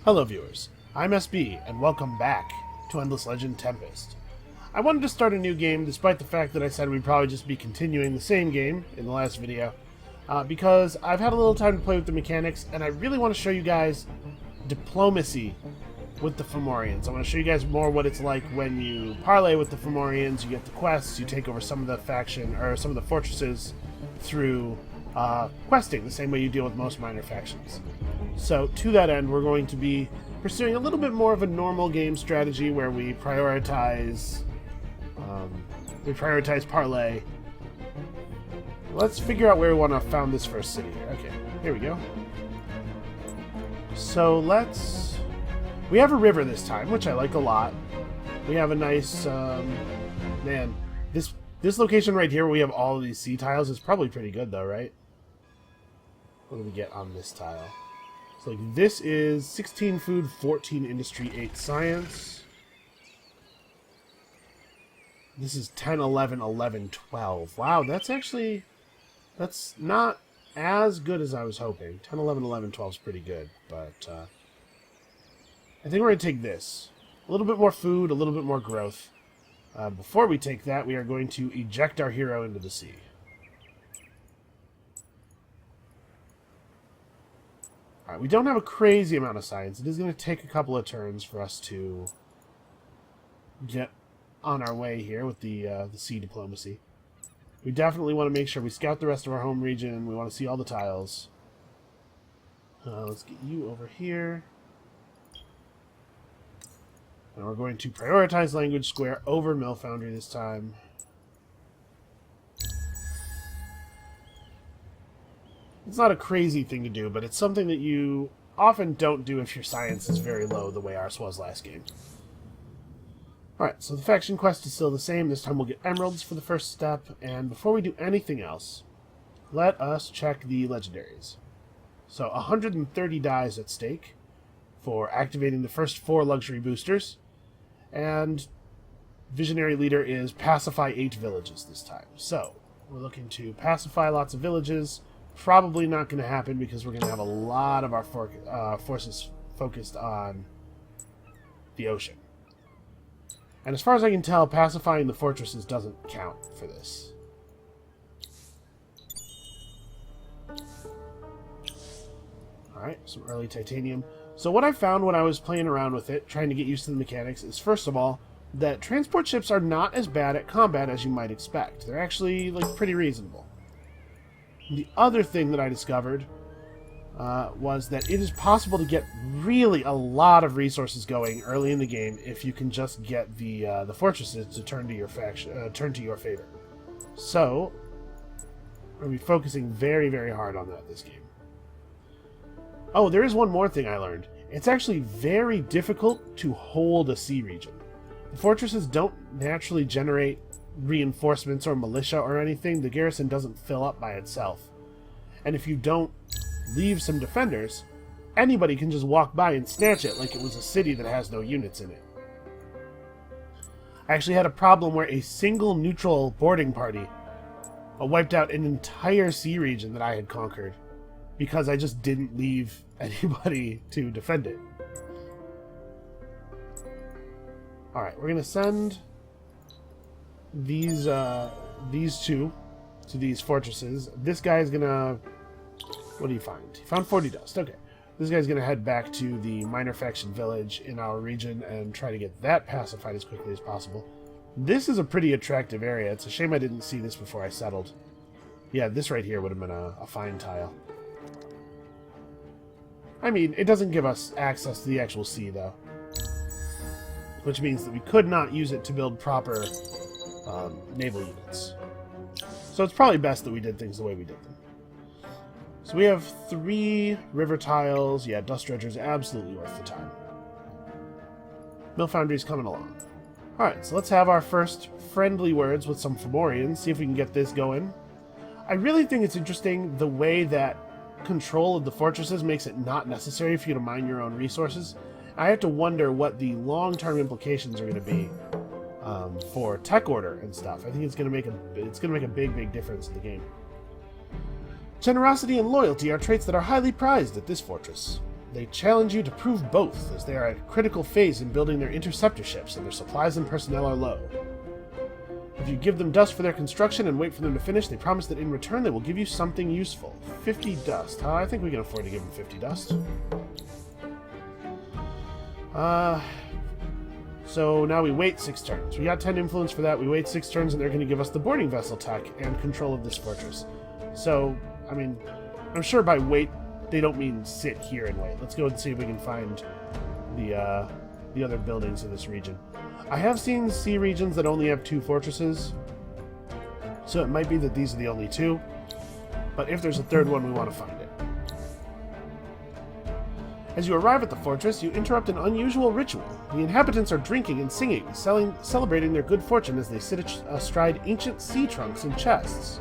Hello viewers, I'm SB, and welcome back to Endless Legend Tempest. I wanted to start a new game despite the fact that I said we'd probably just be continuing the same game in the last video, because I've had a little time to play with the mechanics, and I really want to show you guys diplomacy with the Fomorians. I want to show you guys more what it's like when you parlay with the Fomorians, you get the quests, you take over some of the faction, or some of the fortresses through questing, the same way you deal with most minor factions. So, to that end, we're going to be pursuing a little bit more of a normal game strategy where we prioritize parlay. Let's figure out where we want to found this first city here. Okay, here we go. So we have a river this time, which I like a lot. We have a nice, man, this location right here where we have all of these sea tiles is probably pretty good though, right? What do we get on this tile? So like this is 16 food, 14 industry, 8 science. This is 10, 11, 11, 12. Wow, that's not as good as I was hoping. 10, 11, 11, 12 is pretty good, but I think we're going to take this. A little bit more food, a little bit more growth. Before we take that, we are going to eject our hero into the sea. Alright, we don't have a crazy amount of science. It is going to take a couple of turns for us to get on our way here with the sea diplomacy. We definitely want to make sure we scout the rest of our home region. We want to see all the tiles. Let's get you over here. And we're going to prioritize Language Square over Mill Foundry this time. It's not a crazy thing to do, but it's something that you often don't do if your science is very low, the way ours was last game. Alright, so the faction quest is still the same. This time we'll get emeralds for the first step, and before we do anything else, let us check the legendaries. So 130 dies at stake for activating the first 4 luxury boosters, and Visionary Leader is pacify 8 villages this time. So we're looking to pacify lots of villages. Probably not going to happen because we're going to have a lot of our forces focused on the ocean. And as far as I can tell, pacifying the fortresses doesn't count for this. Alright, some early titanium. So what I found when I was playing around with it, trying to get used to the mechanics, is first of all, that transport ships are not as bad at combat as you might expect. They're actually, like, pretty reasonable. The other thing that I discovered was that it is possible to get really a lot of resources going early in the game if you can just get the fortresses to turn to your favor. So we're going to be focusing very, very hard on that this game. Oh, there is one more thing I learned. It's actually very difficult to hold a sea region. The fortresses don't naturally generate reinforcements or militia or anything. The garrison doesn't fill up by itself. And if you don't leave some defenders, anybody can just walk by and snatch it like it was a city that has no units in it. I actually had a problem where a single neutral boarding party wiped out an entire sea region that I had conquered because I just didn't leave anybody to defend it. Alright, we're going to send these two to these fortresses. This guy's gonna... What do you find? He found 40 dust. Okay. This guy's gonna head back to the minor faction village in our region and try to get that pacified as quickly as possible. This is a pretty attractive area. It's a shame I didn't see this before I settled. Yeah, this right here would have been a fine tile. I mean, it doesn't give us access to the actual sea, though. Which means that we could not use it to build proper naval units. So it's probably best that we did things the way we did them. So we have 3 river tiles. Yeah, Dust Dredger is absolutely worth the time. Mill Foundry's coming along. Alright, so let's have our first friendly words with some Fomorians, see if we can get this going. I really think it's interesting the way that control of the fortresses makes it not necessary for you to mine your own resources. I have to wonder what the long-term implications are going to be for tech order and stuff. I think it's going to make a big difference in the game. Generosity and loyalty are traits that are highly prized at this fortress. They challenge you to prove both, as they are at a critical phase in building their interceptor ships, and their supplies and personnel are low. If you give them dust for their construction and wait for them to finish, they promise that in return they will give you something useful. 50 dust. I think we can afford to give them 50 dust. So now we wait 6 turns. We got 10 influence for that. We wait 6 turns, and they're going to give us the boarding vessel tech and control of this fortress. So, I mean, I'm sure by wait, they don't mean sit here and wait. Let's go and see if we can find the other buildings in this region. I have seen sea regions that only have 2 fortresses, so it might be that these are the only 2. But if there's a 3rd one, we want to find it. As you arrive at the fortress, you interrupt an unusual ritual. The inhabitants are drinking and singing, celebrating their good fortune as they sit astride ancient sea trunks and chests.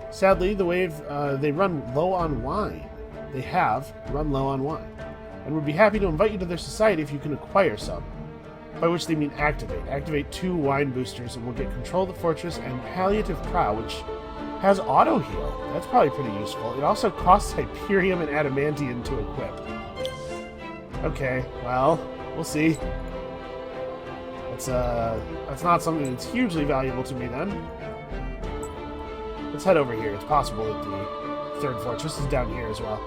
Sadly, they run low on wine. They have run low on wine, and would be happy to invite you to their society if you can acquire some. By which they mean activate. Activate 2 wine boosters and we'll get control of the fortress and palliative prow, which has auto heal. That's probably pretty useful. It also costs Hyperium and Adamantium to equip. Okay, well, we'll see. That's not something that's hugely valuable to me then. Let's head over here. It's possible that the 3rd fortress is down here as well.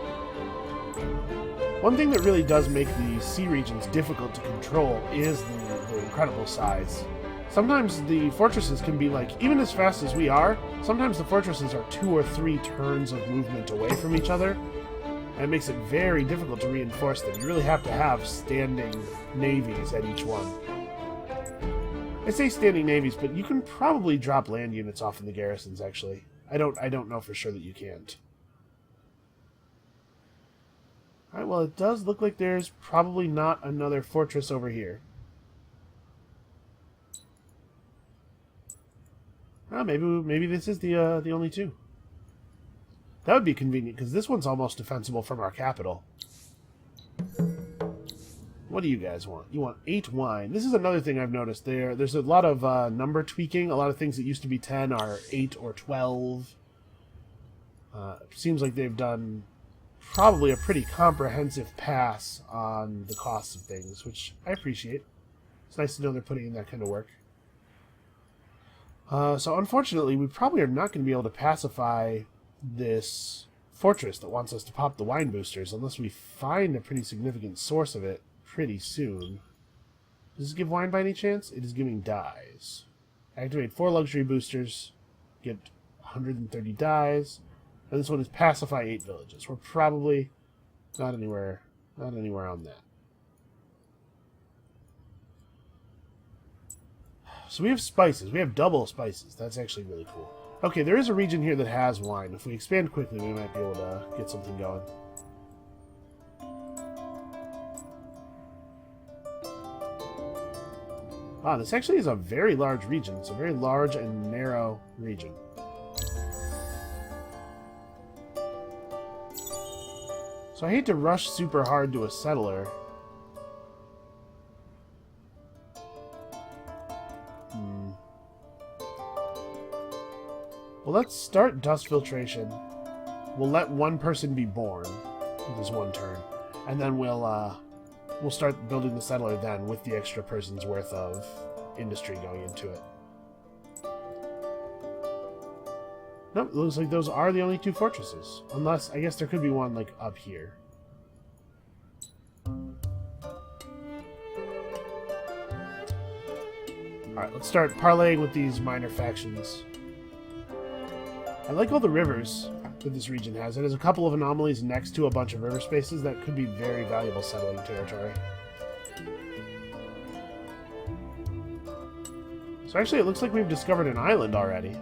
One thing that really does make the sea regions difficult to control is the incredible size. Sometimes the fortresses can be like, even as fast as we are, sometimes the fortresses are 2 or 3 turns of movement away from each other, and it makes it very difficult to reinforce them. You really have to have standing navies at each one. I say standing navies, but you can probably drop land units off in the garrisons, actually. I don't know for sure that you can't. Alright, well, it does look like there's probably not another fortress over here. Well, maybe this is the only 2. That would be convenient, because this one's almost defensible from our capital. What do you guys want? You want 8 wine. This is another thing I've noticed. There's a lot of number tweaking. A lot of things that used to be 10 are 8 or 12. Seems like they've done probably a pretty comprehensive pass on the cost of things, which I appreciate. It's nice to know they're putting in that kind of work. So unfortunately, we probably are not going to be able to pacify this fortress that wants us to pop the wine boosters unless we find a pretty significant source of it pretty soon. Does this give wine by any chance? It is giving dyes. Activate 4 luxury boosters, get 130 dyes, and this one is pacify 8 villages. We're probably not anywhere on that. So we have spices. We have double spices. That's actually really cool. Okay, there is a region here that has wine. If we expand quickly, we might be able to get something going. Wow, this actually is a very large region. It's a very large and narrow region. So I hate to rush super hard to a settler. Well, let's start dust filtration. We'll let 1 person be born with this 1 turn, and then we'll start building the settler then with the extra person's worth of industry going into it. Nope, it looks like those are the only 2 fortresses. Unless, I guess there could be one, like, up here. Alright, let's start parlaying with these minor factions. I like all the rivers that this region has. It has a couple of anomalies next to a bunch of river spaces that could be very valuable settling territory. So actually, it looks like we've discovered an island already.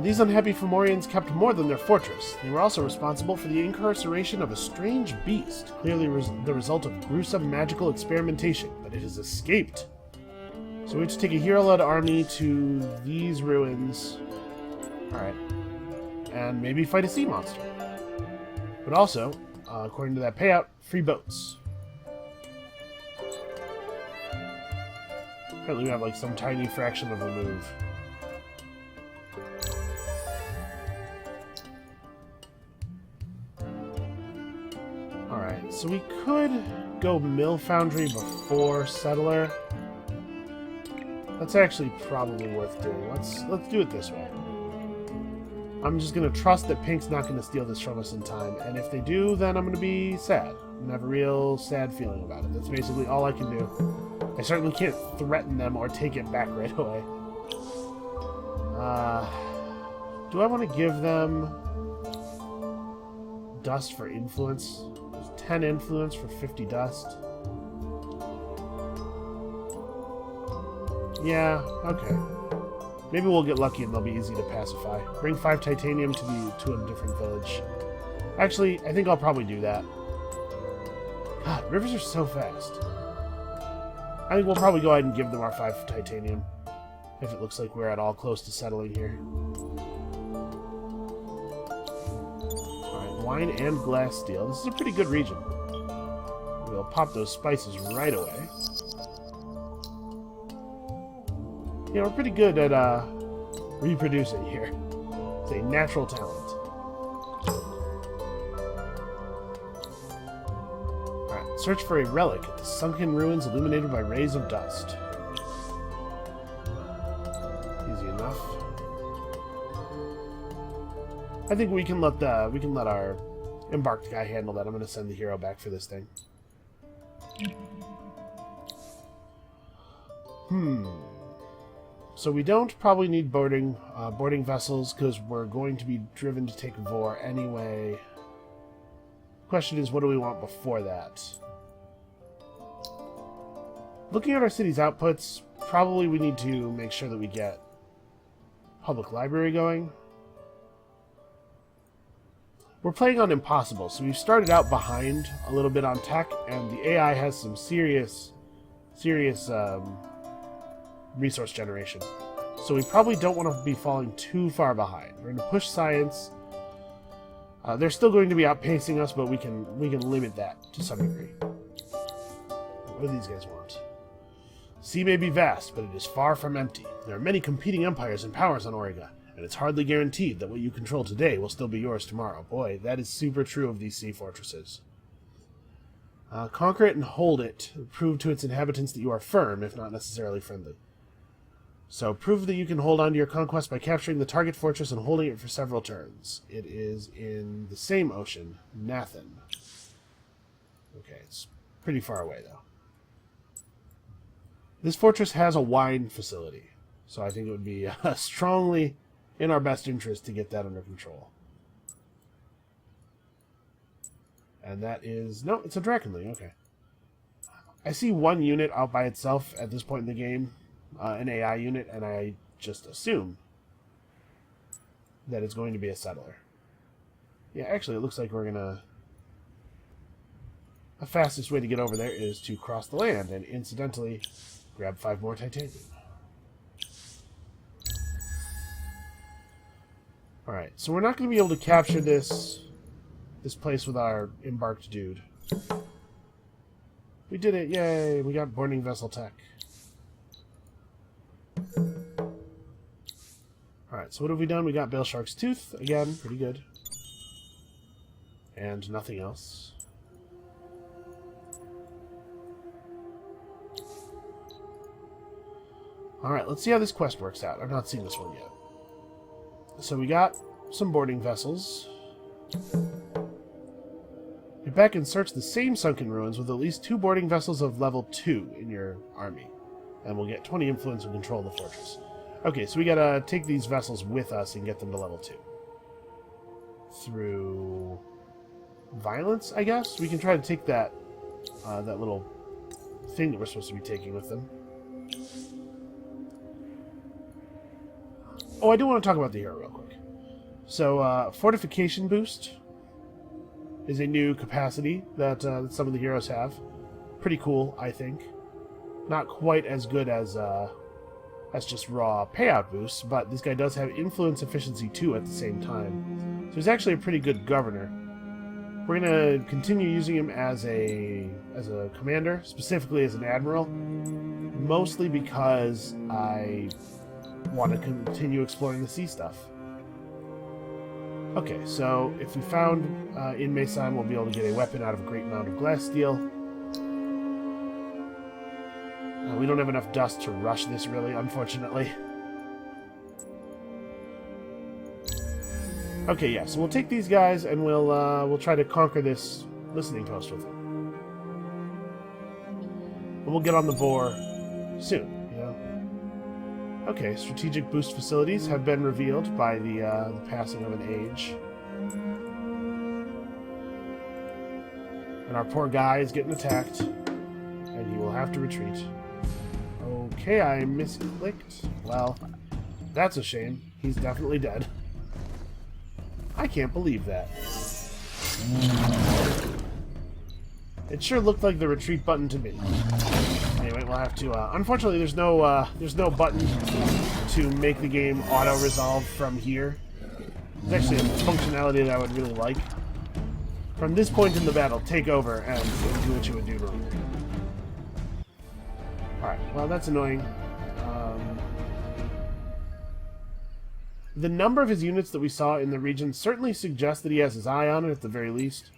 These unhappy Fomorians kept more than their fortress. They were also responsible for the incarceration of a strange beast, clearly the result of gruesome magical experimentation, but it has escaped. So we have to take a hero-led army to these ruins. Alright. And maybe fight a sea monster. But also, according to that payout, free boats. Apparently we have like some tiny fraction of a move. Alright, so we could go Mill Foundry before Settler. That's actually probably worth doing. Let's do it this way. I'm just going to trust that Pink's not going to steal this from us in time, and if they do, then I'm going to be sad. I'm going to have a real sad feeling about it. That's basically all I can do. I certainly can't threaten them or take it back right away. Do I want to give them dust for influence? 10 influence for 50 dust. Yeah, okay. Maybe we'll get lucky and they'll be easy to pacify. Bring 5 titanium to a different village. Actually, I think I'll probably do that. God, rivers are so fast. I think we'll probably go ahead and give them our 5 titanium, if it looks like we're at all close to settling here. Alright, wine and glass steel. This is a pretty good region. We'll pop those spices right away. Yeah, we're pretty good at reproducing here. It's a natural talent. Alright, search for a relic at the sunken ruins illuminated by rays of dust. Easy enough. I think we can let our embarked guy handle that. I'm going to send the hero back for this thing. So we don't probably need boarding vessels because we're going to be driven to take Vor anyway. Question is, what do we want before that? Looking at our city's outputs, probably we need to make sure that we get public library going. We're playing on impossible, so we've started out behind a little bit on tech, and the AI has some serious resource generation. So we probably don't want to be falling too far behind. We're going to push science. They're still going to be outpacing us, but we can limit that to some degree. What do these guys want? Sea may be vast, but it is far from empty. There are many competing empires and powers on Auriga, and it's hardly guaranteed that what you control today will still be yours tomorrow. Boy, that is super true of these sea fortresses. Conquer it and hold it. Prove to its inhabitants that you are firm, if not necessarily friendly. So, prove that you can hold on to your conquest by capturing the target fortress and holding it for several turns. It is in the same ocean, Nathan. Okay, it's pretty far away, though. This fortress has a wine facility, so I think it would be strongly in our best interest to get that under control. And that is... No, it's a Drakenly, okay. I see one unit out by itself at this point in the game, an AI unit, and I just assume that it's going to be a settler. Yeah, actually, it looks like we're gonna... The fastest way to get over there is to cross the land, and incidentally, grab 5 more titanium. Alright, so we're not going to be able to capture this place with our embarked dude. We did it, yay! We got boarding vessel tech. Alright, so what have we done? We got Bale Shark's Tooth, again, pretty good. And nothing else. Alright, let's see how this quest works out. I've not seen this one yet. So we got some boarding vessels. Get back and search the same sunken ruins with at least 2 boarding vessels of level 2 in your army. And we'll get 20 influence and control of the fortress. Okay, so we gotta take these vessels with us and get them to level 2. Through violence, I guess? We can try to take that that little thing that we're supposed to be taking with them. Oh, I do want to talk about the hero real quick. So, Fortification Boost is a new capacity that some of the heroes have. Pretty cool, I think. Not quite as good as just raw payout boosts, but this guy does have Influence Efficiency 2 at the same time. So he's actually a pretty good governor. We're going to continue using him as a commander, specifically as an admiral, mostly because I want to continue exploring the sea stuff. Okay, so if we found in Mesan, we'll be able to get a weapon out of a great amount of glass steel. We don't have enough dust to rush this, really, unfortunately. Okay, yeah, so we'll take these guys and we'll try to conquer this listening post with them. And we'll get on the Vor soon, you know. Okay, strategic boost facilities have been revealed by the passing of an age. And our poor guy is getting attacked, and he will have to retreat. Okay, I misclicked. Well, that's a shame. He's definitely dead. I can't believe that. It sure looked like the retreat button to me. Anyway, we'll have to... unfortunately, there's no button to make the game auto-resolve from here. It's actually a functionality that I would really like. From this point in the battle, take over and do what you would do normally. Alright, well, that's annoying. The number of his units that we saw in the region certainly suggests that he has his eye on it, at the very least.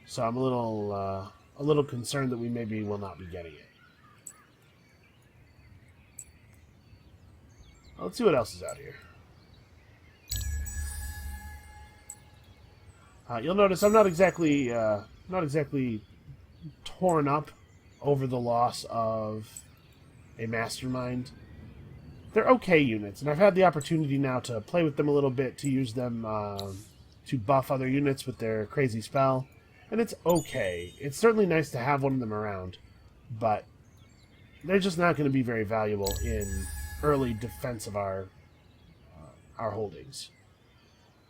So I'm a little concerned that we maybe will not be getting it. Well, let's see what else is out here. You'll notice I'm not exactly torn up over the loss of a mastermind. They're okay units, and I've had the opportunity now to play with them a little bit, to use them to buff other units with their crazy spell, and it's okay. It's certainly nice to have one of them around, but they're just not going to be very valuable in early defense of our holdings.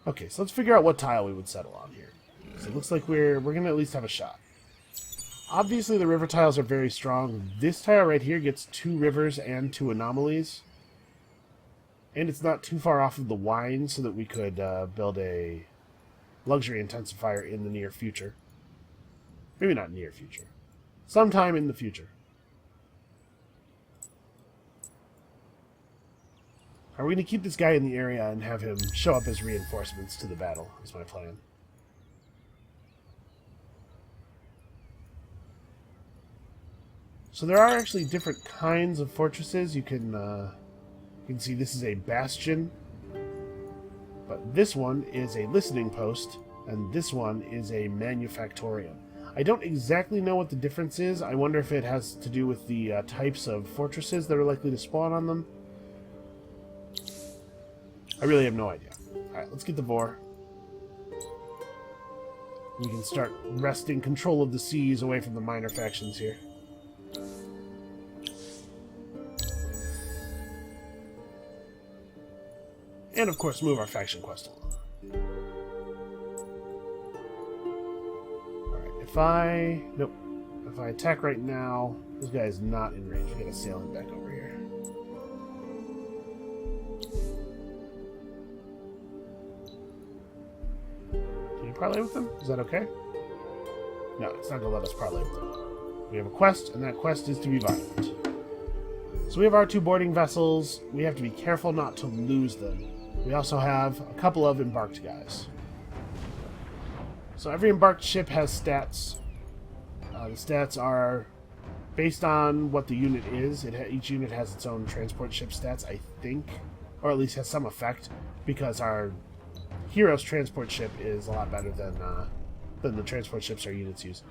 Okay, so let's figure out what tile we would settle on here. So it looks like we're going to at least have a shot. Obviously, the river tiles are very strong. This tile right here gets 2 rivers and 2 anomalies. And it's not too far off of the wine, so that we could build a luxury intensifier in the near future. Maybe not near future. Sometime in the future. Are we going to keep this guy in the area and have him show up as reinforcements to the battle, is my plan. So there are actually different kinds of fortresses. You can see this is a bastion, but this one is a listening post, and this one is a manufactorium. I don't exactly know what the difference is. I wonder if it has to do with the types of fortresses that are likely to spawn on them. I really have no idea. Alright, let's get the Vor. We can start wresting control of the seas away from the minor factions here. And, of course, move our faction quest along. Alright, nope. If I attack right now, this guy is not in range. We gotta sail him back over here. Can you parlay with them? Is that okay? No, it's not gonna let us parlay with them. We have a quest, and that quest is to be violent. So we have our 2 boarding vessels. We have to be careful not to lose them. We also have a couple of embarked guys. So every embarked ship has stats. The stats are based on what the unit is. Each unit has its own transport ship stats, I think. Or at least has some effect, because our hero's transport ship is a lot better than the transport ships our units use.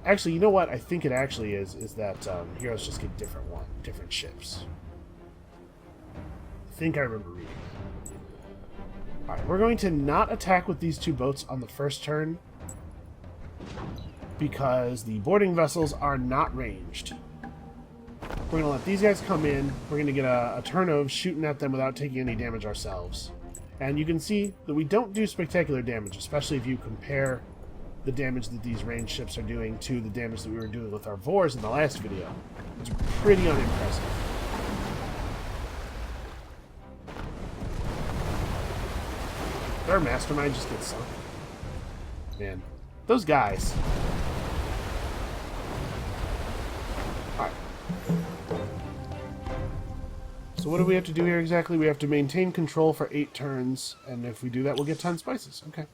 Actually, you know what I think it actually is that heroes just get different ships. I think I remember reading that. Alright, we're going to not attack with these 2 boats on the first turn, because the boarding vessels are not ranged. We're going to let these guys come in. We're going to get a turn of shooting at them without taking any damage ourselves. And you can see that we don't do spectacular damage, especially if you compare the damage that these ranged ships are doing to the damage that we were doing with our Vors in the last video. It's pretty unimpressive. Our mastermind just gets sunk. Man, those guys. Alright. So So what do we have to do here exactly? We have to maintain control for 8 turns, and if we do that, we'll get 10 spices. Okay.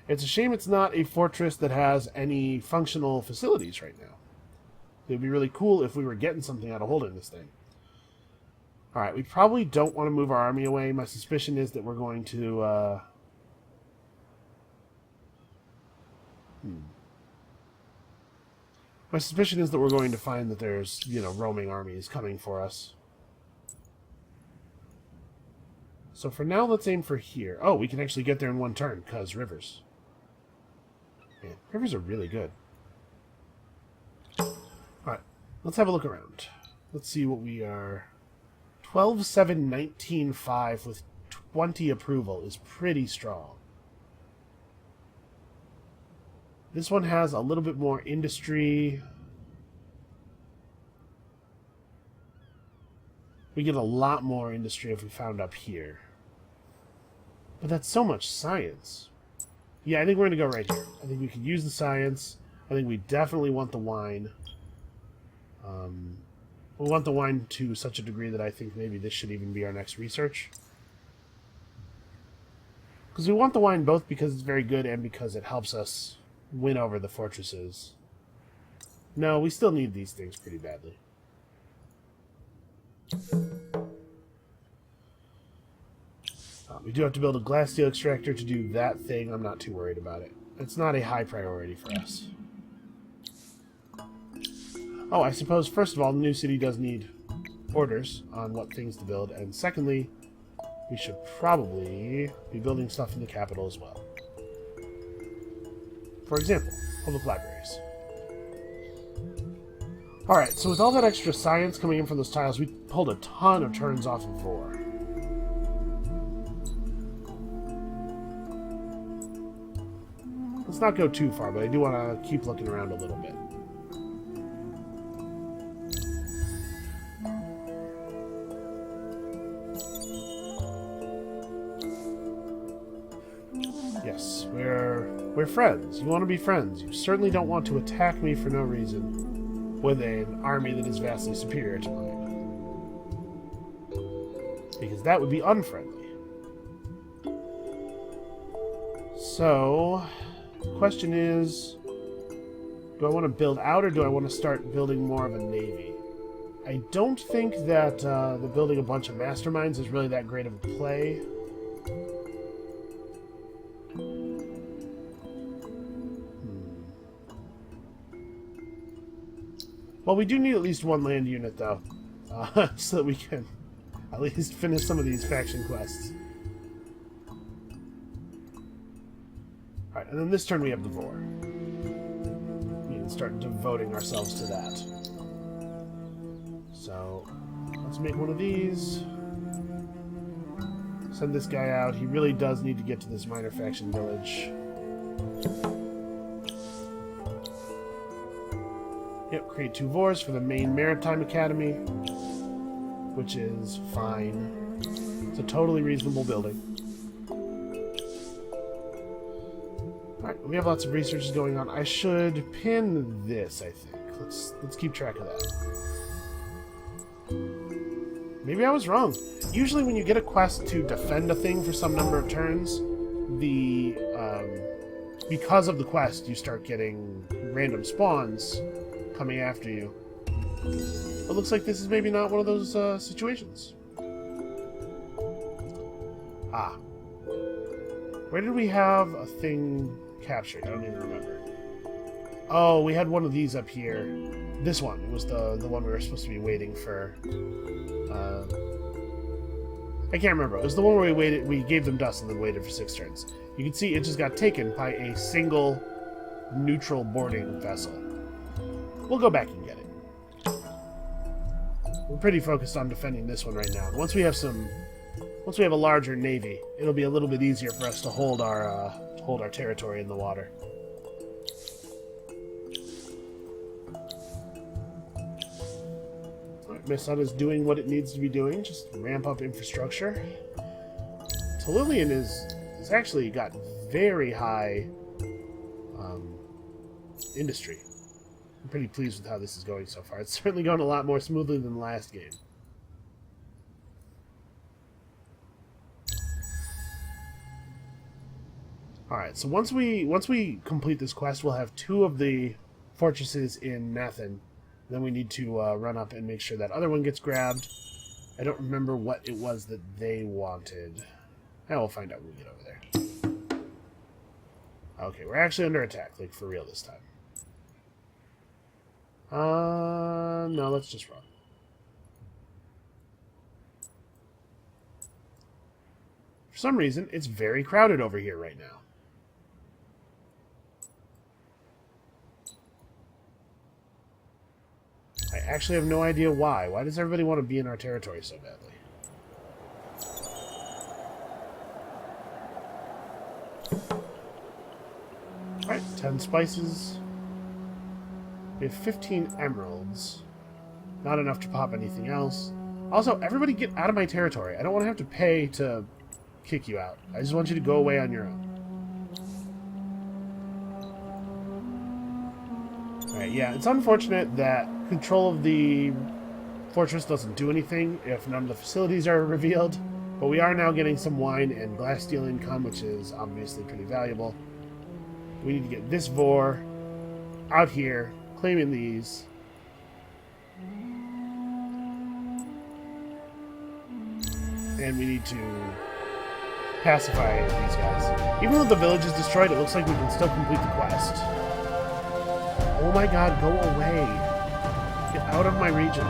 It's a shame it's not a fortress that has any functional facilities right now. It would be really cool if we were getting something out of holding this thing. Alright, we probably don't want to move our army away. My suspicion is that we're going to... My suspicion is that we're going to find that there's, roaming armies coming for us. So for now, let's aim for here. Oh, we can actually get there in 1 turn, because rivers. Man, rivers are really good. Alright, let's have a look around. Let's see what we are... 12, 7, 19, 5 with 20 approval is pretty strong. This one has a little bit more industry. We get a lot more industry if we found up here. But that's so much science. Yeah, I think we're going to go right here. I think we could use the science. I think we definitely want the wine. We want the wine to such a degree that I think maybe this should even be our next research. Because we want the wine both because it's very good and because it helps us win over the fortresses. No, we still need these things pretty badly. We do have to build a glass steel extractor to do that thing. I'm not too worried about it. It's not a high priority for us. Oh, I suppose, first of all, the new city does need orders on what things to build. And secondly, we should probably be building stuff in the capital as well. For example, public libraries. Alright, so with all that extra science coming in from those tiles, we pulled a ton of turns off of Vor. Let's not go too far, but I do want to keep looking around a little bit. Yes, we're friends. You want to be friends. You certainly don't want to attack me for no reason with an army that is vastly superior to mine. Because that would be unfriendly. So, the question is, do I want to build out or do I want to start building more of a navy? I don't think that the building a bunch of masterminds is really that great of a play. Well, we do need at least 1 land unit, though, so that we can at least finish some of these faction quests. Alright, and then this turn we have the Vor. We can start devoting ourselves to that. So, let's make one of these. Send this guy out. He really does need to get to this minor faction village. Yep, create 2 Vors for the main Maritime Academy, which is fine. It's a totally reasonable building. Alright, we have lots of researches going on. I should pin this, I think. Let's keep track of that. Maybe I was wrong. Usually when you get a quest to defend a thing for some number of turns, because of the quest, you start getting random spawns coming after you. It looks like this is maybe not one of those situations. Ah. Where did we have a thing captured? I don't even remember. Oh, we had one of these up here. This one was the one we were supposed to be waiting for. I can't remember. It was the one where we gave them dust and then waited for 6 turns. You can see it just got taken by a single neutral boarding vessel. We'll go back and get it. We're pretty focused on defending this one right now. Once we have a larger navy, it'll be a little bit easier for us to hold our territory in the water. Alright, my son is doing what it needs to be doing. Just ramp up infrastructure. Tellurian has actually got very high industry. I'm pretty pleased with how this is going so far. It's certainly going a lot more smoothly than the last game. Alright, so once we complete this quest, we'll have 2 of the fortresses in Nathan. Then we need to run up and make sure that other one gets grabbed. I don't remember what it was that they wanted. We'll find out when we get over there. Okay, we're actually under attack, like for real this time. No, let's just run. For some reason, it's very crowded over here right now. I actually have no idea why. Why does everybody want to be in our territory so badly? Alright, 10 spices. We have 15 emeralds. Not enough to pop anything else. Also, everybody get out of my territory. I don't want to have to pay to kick you out. I just want you to go away on your own. Alright, yeah, it's unfortunate that control of the fortress doesn't do anything if none of the facilities are revealed, but we are now getting some wine and glass steel income, which is obviously pretty valuable. We need to get this Vor out here, claiming these. And we need to pacify these guys. Even though the village is destroyed, it looks like we can still complete the quest. Oh my god, go away. Get out of my region.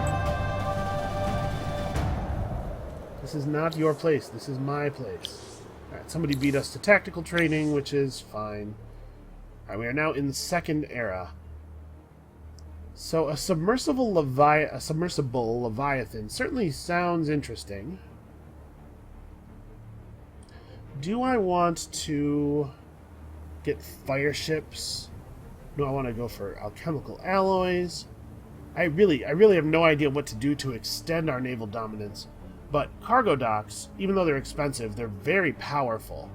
This is not your place. This is my place. Alright, somebody beat us to tactical training, which is fine. Alright, we are now in the second era. So a submersible Leviathan certainly sounds interesting. Do I want to get fire ships? Do I want to go for alchemical alloys? I really have no idea what to do to extend our naval dominance. But cargo docks, even though they're expensive, they're very powerful.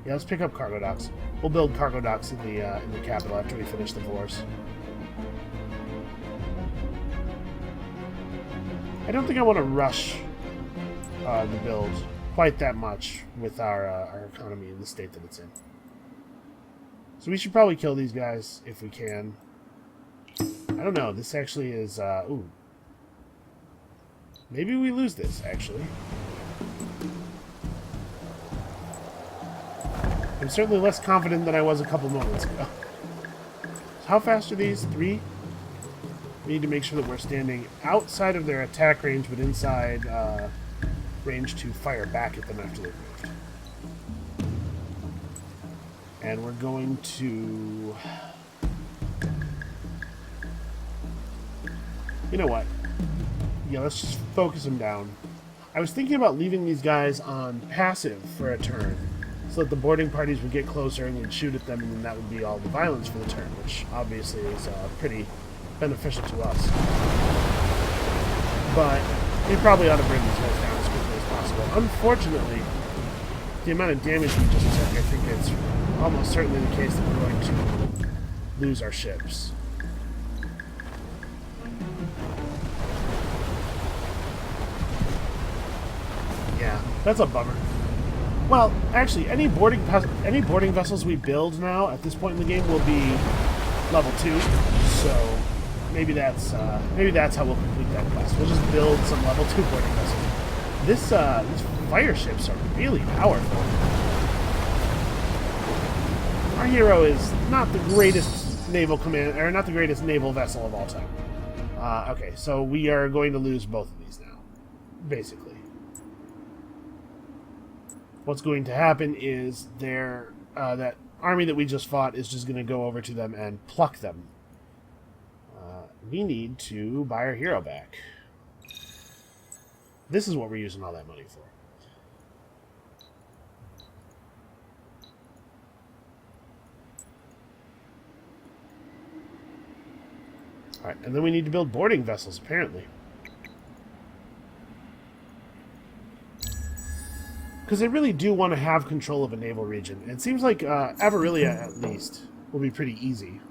Yeah, let's pick up cargo docks. We'll build cargo docks in the capital after we finish the wars. I don't think I want to rush the build quite that much with our economy in the state that it's in. So we should probably kill these guys if we can. I don't know. This actually is... ooh. Maybe we lose this, actually. I'm certainly less confident than I was a couple moments ago. So how fast are these? 3? We need to make sure that we're standing outside of their attack range, but inside range to fire back at them after they've moved. And we're going to... You know what? Yeah, let's just focus them down. I was thinking about leaving these guys on passive for a turn, so that the boarding parties would get closer and we'd shoot at them, and then that would be all the violence for the turn, which obviously is pretty beneficial to us. But we probably ought to bring these guys down as quickly as possible. Unfortunately, the amount of damage we just took, I think it's almost certainly the case that we're going to lose our ships. Yeah, that's a bummer. Well, actually, any boarding vessels we build now at this point in the game will be level 2. So maybe that's how we'll complete that quest. We'll just build some level 2 boarding vessels. These fire ships are really powerful. Our hero is not the greatest naval command, or not the greatest naval vessel of all time. Okay, so we are going to lose both of these now, basically. What's going to happen is that army that we just fought is just going to go over to them and pluck them. We need to buy our hero back. This is what we're using all that money for. Alright, and then we need to build boarding vessels, apparently. Because they really do want to have control of a naval region. It seems like Avarilia, at least, will be pretty easy.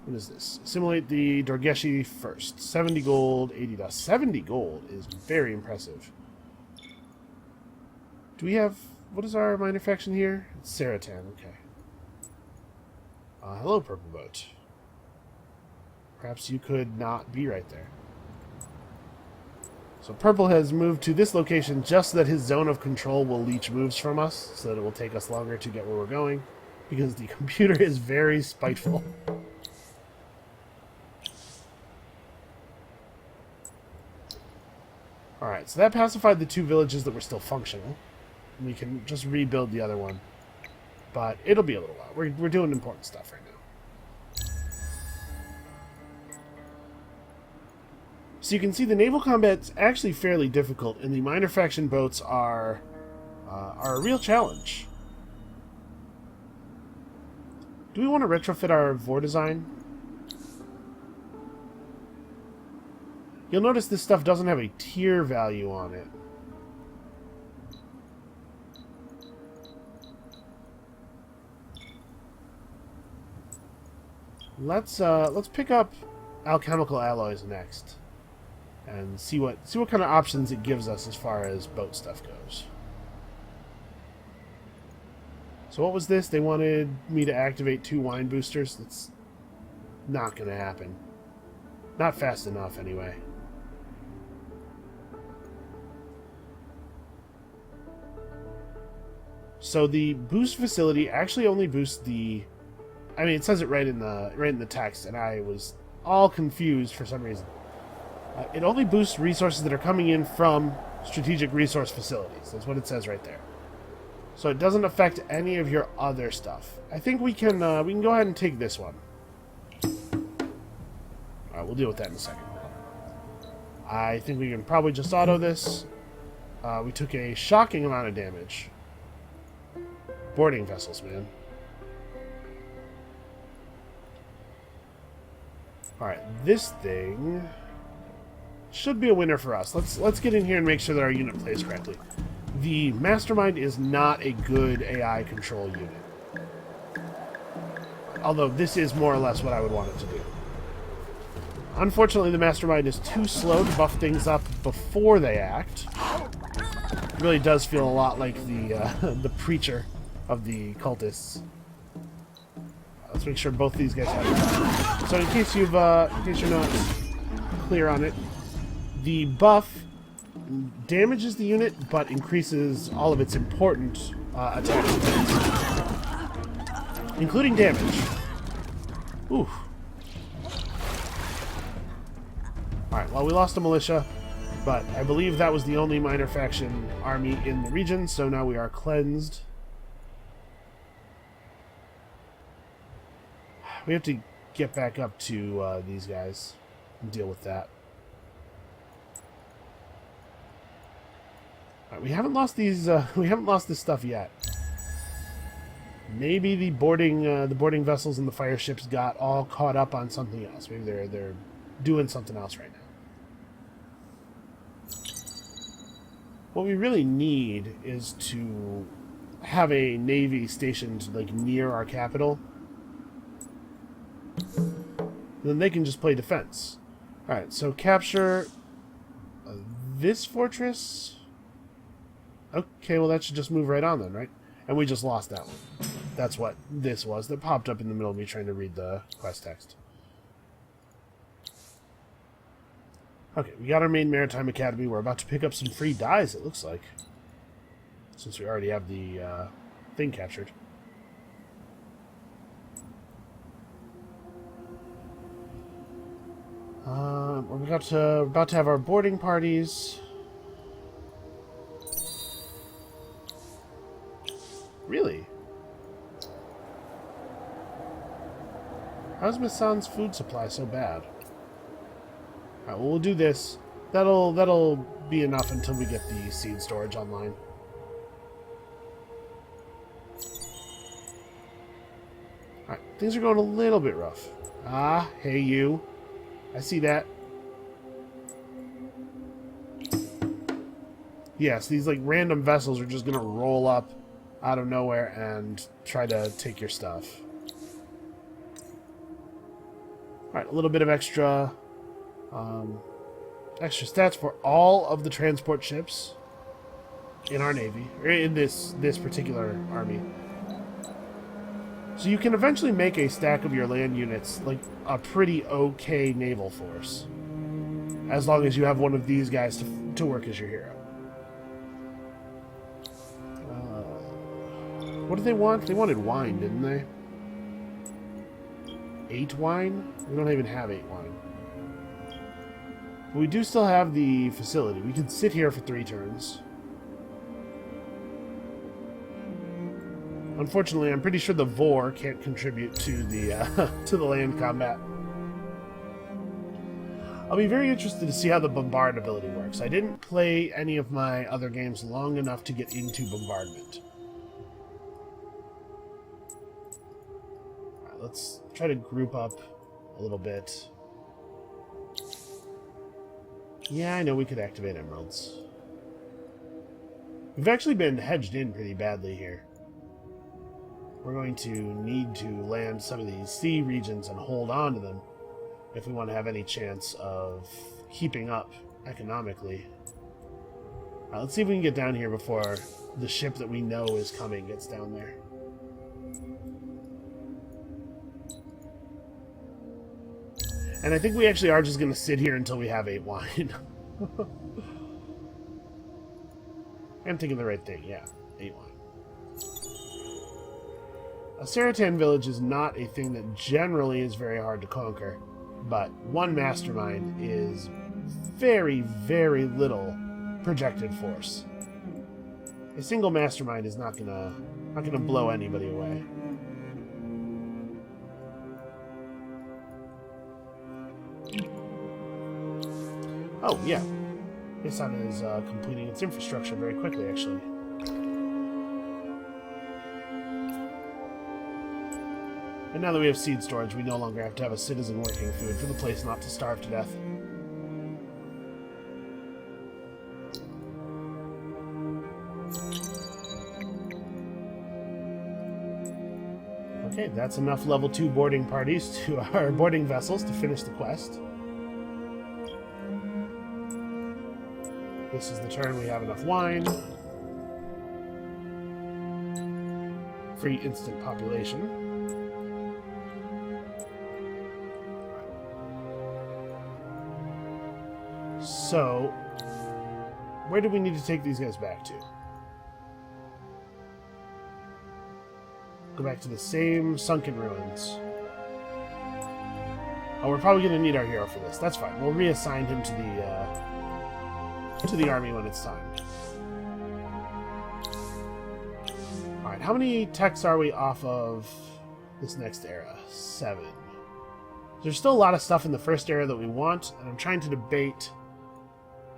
What is this? Assimilate the Dorgeshi first. 70 gold, 80 dust. 70 gold is very impressive. Do we have... What is our minor faction here? It's Saratan, okay. Hello, Purple Boat. Perhaps you could not be right there. So Purple has moved to this location just so that his zone of control will leech moves from us, so that it will take us longer to get where we're going, because the computer is very spiteful. Alright, so that pacified the 2 villages that were still functional. We can just rebuild the other one. But it'll be a little while. We're doing important stuff right now. So you can see the naval combat's actually fairly difficult, and the minor faction boats are a real challenge. Do we want to retrofit our Vor design? You'll notice this stuff doesn't have a tier value on it. Let's pick up alchemical alloys next, and see what kind of options it gives us as far as boat stuff goes. So what was this? They wanted me to activate 2 wine boosters. That's not going to happen. Not fast enough, anyway. So the boost facility actually only boosts the... I mean, it says it right in the text, and I was all confused for some reason. It only boosts resources that are coming in from strategic resource facilities. That's what it says right there. So it doesn't affect any of your other stuff. I think we can go ahead and take this one. Alright, we'll deal with that in a second. I think we can probably just auto this. We took a shocking amount of damage. Boarding vessels, man. Alright, this thing should be a winner for us. Let's get in here and make sure that our unit plays correctly. The Mastermind is not a good AI control unit. Although this is more or less what I would want it to do. Unfortunately, the Mastermind is too slow to buff things up before they act. It really does feel a lot like the the preacher of the cultists. Let's make sure both these guys have it. So in case you're not clear on it, the buff damages the unit, but increases all of its important attacks, including damage. Oof. Alright, well, we lost a militia, but I believe that was the only minor faction army in the region, so now we are cleansed. We have to get back up to these guys and deal with that. Right, we haven't lost these. We haven't lost this stuff yet. Maybe the boarding vessels and the fire ships got all caught up on something else. Maybe they're doing something else right now. What we really need is to have a navy stationed like near our capital. Then they can just play defense. Alright, so capture this fortress. Okay, well that should just move right on then, right? And we just lost that one. That's what this was that popped up in the middle of me trying to read the quest text. Okay, we got our main maritime academy. We're about to pick up some free dies, it looks like. Since we already have the thing captured. We're about to have our boarding parties. Really? How's Misan's food supply so bad? Alright, well, we'll do this. That'll be enough until we get the seed storage online. Alright, things are going a little bit rough. Ah, hey you. I see that. Yes, these like random vessels are just gonna roll up out of nowhere and try to take your stuff. Alright, a little bit of extra stats for all of the transport ships in our navy, or in this particular army. So you can eventually make a stack of your land units like a pretty okay naval force, as long as you have one of these guys to work as your hero. What did they want? They wanted wine, didn't they? 8 wine? We don't even have 8 wine. But we do still have the facility. We can sit here for 3 turns. Unfortunately, I'm pretty sure the Vor can't contribute to the to the land combat. I'll be very interested to see how the bombard ability works. I didn't play any of my other games long enough to get into bombardment. Alright, let's try to group up a little bit. Yeah, I know we could activate emeralds. We've actually been hedged in pretty badly here. We're going to need to land some of these sea regions and hold on to them if we want to have any chance of keeping up economically. Let's see if we can get down here before the ship that we know is coming gets down there. And I think we actually are just going to sit here until we have 8 wine. I'm thinking the right thing, yeah. 8 wine. A Saratan village is not a thing that generally is very hard to conquer, but one mastermind is very, very little projected force. A single mastermind is not gonna blow anybody away. Oh, yeah. Isan is completing its infrastructure very quickly, actually. And now that we have seed storage, we no longer have to have a citizen working food for the place not to starve to death. Okay, that's enough level 2 boarding parties to our boarding vessels to finish the quest. This is the turn we have enough wine. Free instant population. So, where do we need to take these guys back to? Go back to the same sunken ruins. Oh, we're probably going to need our hero for this. That's fine. We'll reassign him to the army when it's time. Alright, how many techs are we off of this next era? 7. There's still a lot of stuff in the first era that we want, and I'm trying to debate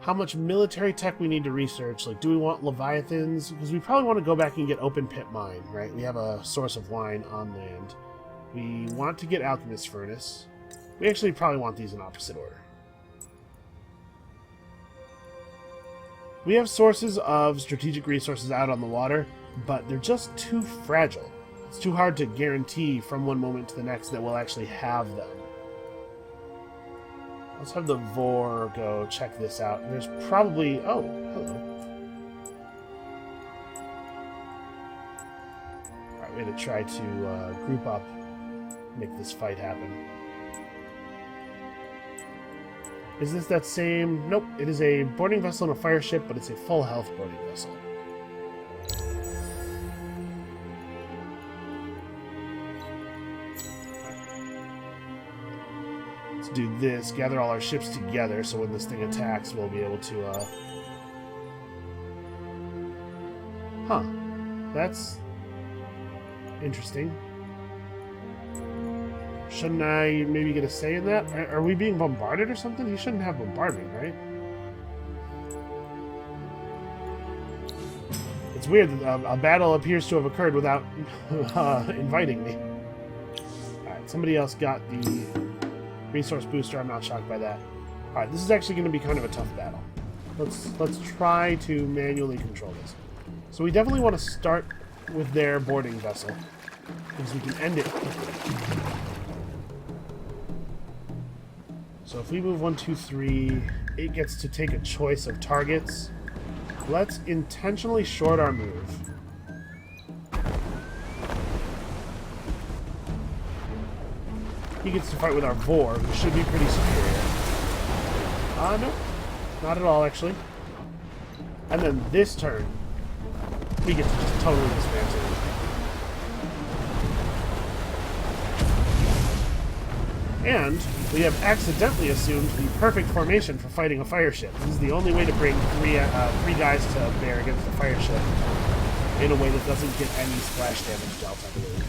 how much military tech we need to research. Like, do we want Leviathans? Because we probably want to go back and get open pit mine, right? We have a source of wine on land. We want to get Alchemist Furnace. We actually probably want these in opposite order. We have sources of strategic resources out on the water, but they're just too fragile. It's too hard to guarantee from one moment to the next that we'll actually have them. Let's have the Vor go check this out. There's probably... Oh, hello. Alright, we had to try to group up, make this fight happen. Is this that same... Nope, it is a boarding vessel and a fire ship, but it's a full health boarding vessel. Let's do this, gather all our ships together, so when this thing attacks, we'll be able to, Huh. That's interesting. Shouldn't I maybe get a say in that? Are we being bombarded or something? He shouldn't have bombardment, right? It's weird that a battle appears to have occurred without inviting me. Alright, somebody else got the resource booster. I'm not shocked by that. Alright, this is actually going to be kind of a tough battle. Let's try to manually control this. So we definitely want to start with their boarding vessel, because we can end it quickly. So if we move 1, 2, 3, it gets to take a choice of targets. Let's intentionally short our move. He gets to fight with our Vor, who should be pretty superior. No. Not at all, actually. And then this turn, we get to just totally dismantle it. And we have accidentally assumed the perfect formation for fighting a fire ship. This is the only way to bring three guys to bear against a fire ship in a way that doesn't get any splash damage dealt, I believe.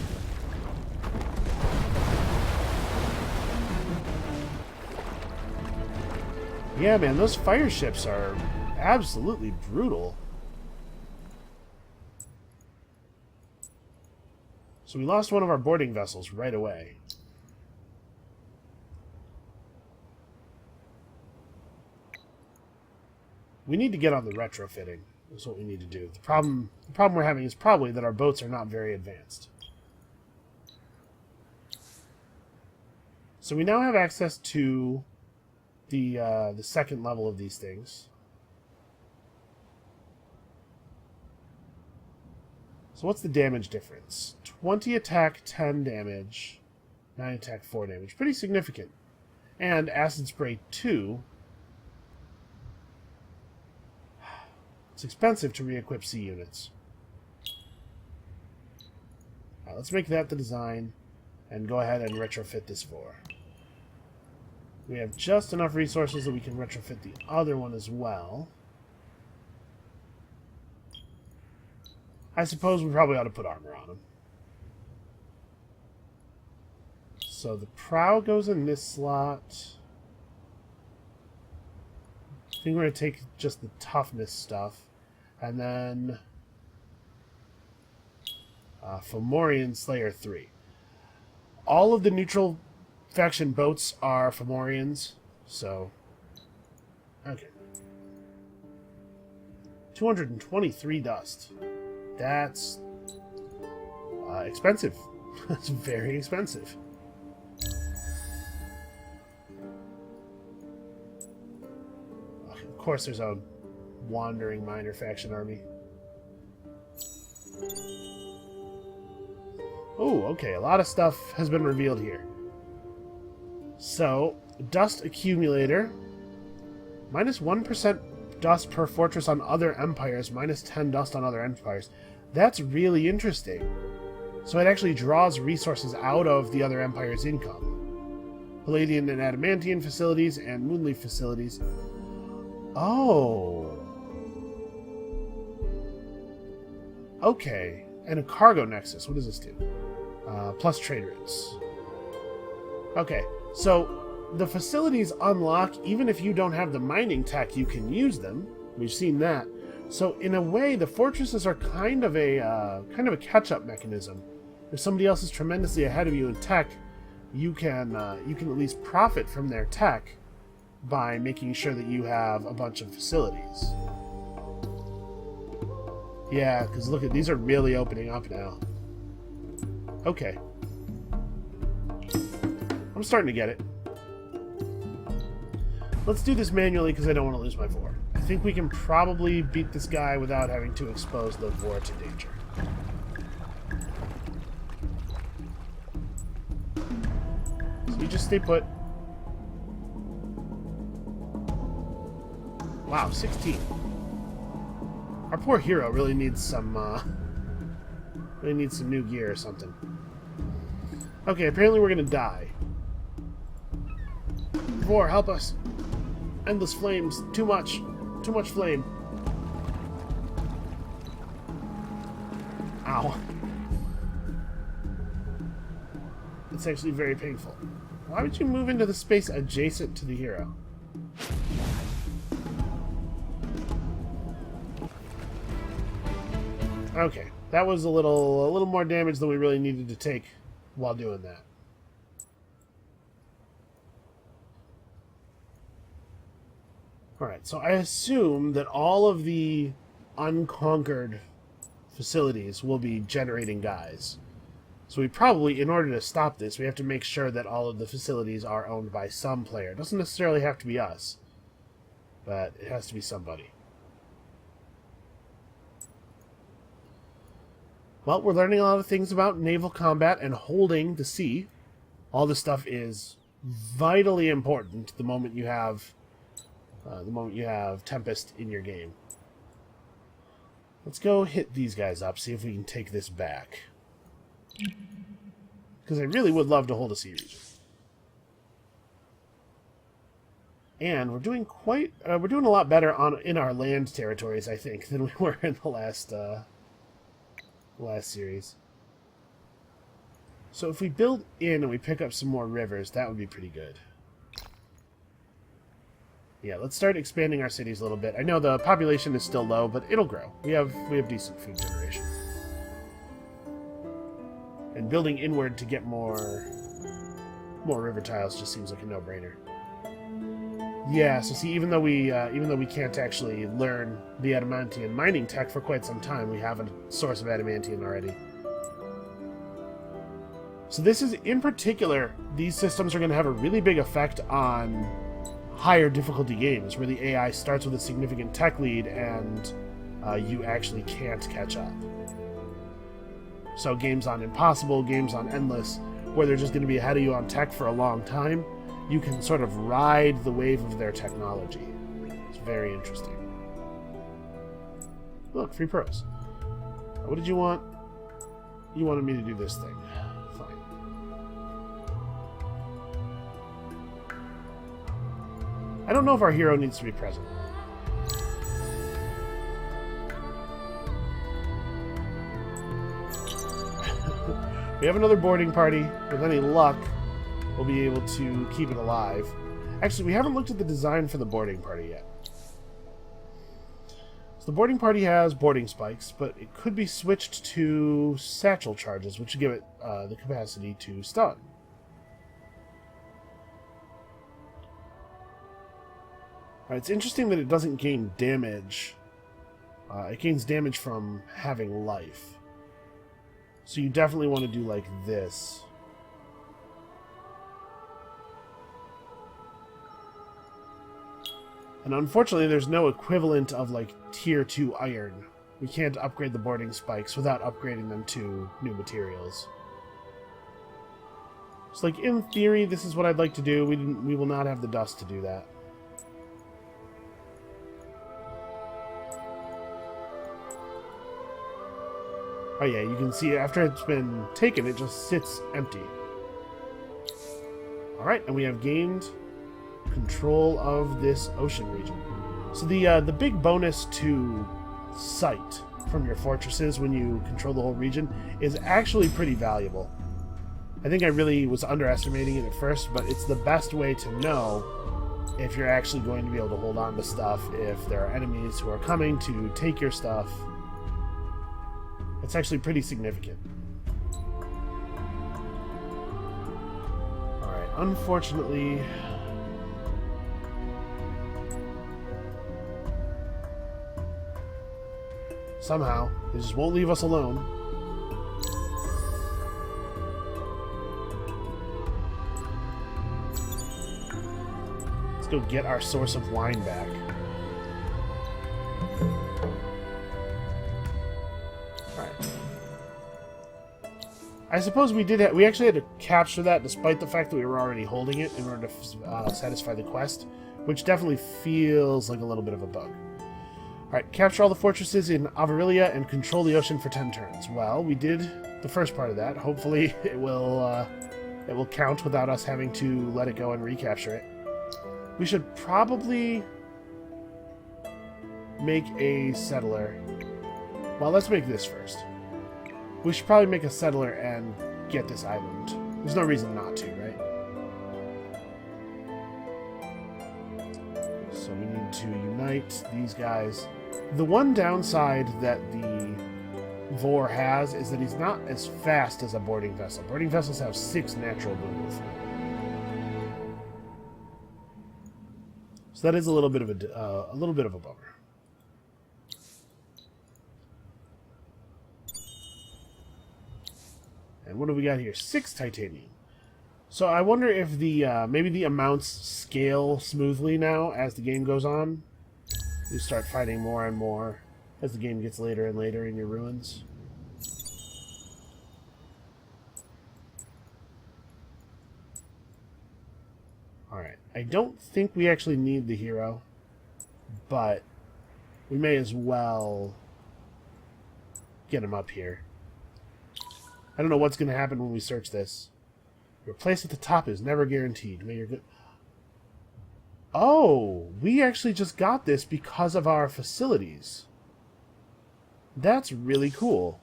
Yeah, man, those fire ships are absolutely brutal. So we lost one of our boarding vessels right away. We need to get on the retrofitting. That's what we need to do. The problem we're having is probably that our boats are not very advanced. So we now have access to the second level of these things. So what's the damage difference? 20 attack, 10 damage, 9 attack, 4 damage. Pretty significant. And Acid Spray 2. It's expensive to re-equip C units. Alright, let's make that the design and go ahead and retrofit this for. We have just enough resources that we can retrofit the other one as well. I suppose we probably ought to put armor on him. So the prow goes in this slot. I think we're going to take just the toughness stuff. And then Fomorian Slayer 3. All of the neutral faction boats are Fomorians, so okay. 223 dust. That's expensive. That's very expensive. Of course, there's a wandering minor faction army. Oh, okay. A lot of stuff has been revealed here. So, dust accumulator. Minus 1% dust per fortress on other empires. Minus 10 dust on other empires. That's really interesting. So it actually draws resources out of the other empire's income. Palladian and Adamantian facilities and Moonleaf facilities. Oh. Okay. And a cargo nexus. What does this do? Plus trade routes. Okay. So the facilities unlock even if you don't have the mining tech, you can use them. We've seen that. So in a way, the fortresses are kind of a catch-up mechanism. If somebody else is tremendously ahead of you in tech, you can at least profit from their tech by making sure that you have a bunch of facilities. Yeah, because look at these are really opening up now. Okay. I'm starting to get it. Let's do this manually because I don't want to lose my Vor. I think we can probably beat this guy without having to expose the Vor to danger. So you just stay put. Wow, 16. Our poor hero really needs some new gear or something. Okay, apparently we're gonna die. Vor, help us. Endless flames. Too much. Too much flame. Ow. It's actually very painful. Why would you move into the space adjacent to the hero? Okay, that was a little more damage than we really needed to take while doing that. Alright, so I assume that all of the unconquered facilities will be generating guys. So we probably, in order to stop this, we have to make sure that all of the facilities are owned by some player. It doesn't necessarily have to be us, but it has to be somebody. Well, we're learning a lot of things about naval combat and holding the sea. All this stuff is vitally important the moment you have Tempest in your game. Let's go hit these guys up, see if we can take this back. Because I really would love to hold a sea region. And we're doing we're doing a lot better in our land territories, I think, than we were in the last series. So if we build in and we pick up some more rivers, that would be pretty good. Yeah, let's start expanding our cities a little bit. I know the population is still low, but it'll grow. We have decent food generation. And building inward to get more river tiles just seems like a no-brainer. Yeah, so see, even though we can't actually learn the adamantium mining tech for quite some time, we have a source of adamantium already. So this is, in particular, these systems are going to have a really big effect on higher difficulty games, where the AI starts with a significant tech lead and you actually can't catch up. So games on Impossible, games on Endless, where they're just going to be ahead of you on tech for a long time, you can sort of ride the wave of their technology. It's very interesting. Look, free pros. What did you want? You wanted me to do this thing. Fine. I don't know if our hero needs to be present. We have another boarding party. With any luck, we'll be able to keep it alive. Actually, we haven't looked at the design for the boarding party yet. So the boarding party has boarding spikes, but it could be switched to satchel charges, which would give it the capacity to stun. It's interesting that it doesn't gain damage. It gains damage from having life. So you definitely want to do like this. And unfortunately, there's no equivalent of like tier 2 iron. We can't upgrade the boarding spikes without upgrading them to new materials. So like in theory, this is what I'd like to do. We will not have the dust to do that. Oh yeah, you can see after it's been taken, it just sits empty. Alright, and we have gained control of this ocean region. So the big bonus to sight from your fortresses when you control the whole region is actually pretty valuable. I think I really was underestimating it at first, but it's the best way to know if you're actually going to be able to hold on to stuff, if there are enemies who are coming to take your stuff. It's actually pretty significant. Alright, unfortunately... somehow, they just won't leave us alone. Let's go get our source of wine back. I suppose we actually had to capture that despite the fact that we were already holding it in order to satisfy the quest, which definitely feels like a little bit of a bug. Alright, capture all the fortresses in Avarilia and control the ocean for 10 turns. Well, we did the first part of that. Hopefully it will count without us having to let it go and recapture it. We should probably make a settler. Well, let's make this first. We should probably make a settler and get this island. There's no reason not to, right? So we need to unite these guys. The one downside that the Vor has is that he's not as fast as a boarding vessel. Boarding vessels have 6 natural movements. So that is a little bit of a bummer. And what do we got here? 6 titanium. So I wonder if the maybe the amounts scale smoothly now as the game goes on. You start fighting more and more as the game gets later and later in your ruins. Alright, I don't think we actually need the hero, but we may as well get him up here. I don't know what's going to happen when we search this. Your place at the top is never guaranteed. May you're good. Oh, we actually just got this because of our facilities. That's really cool.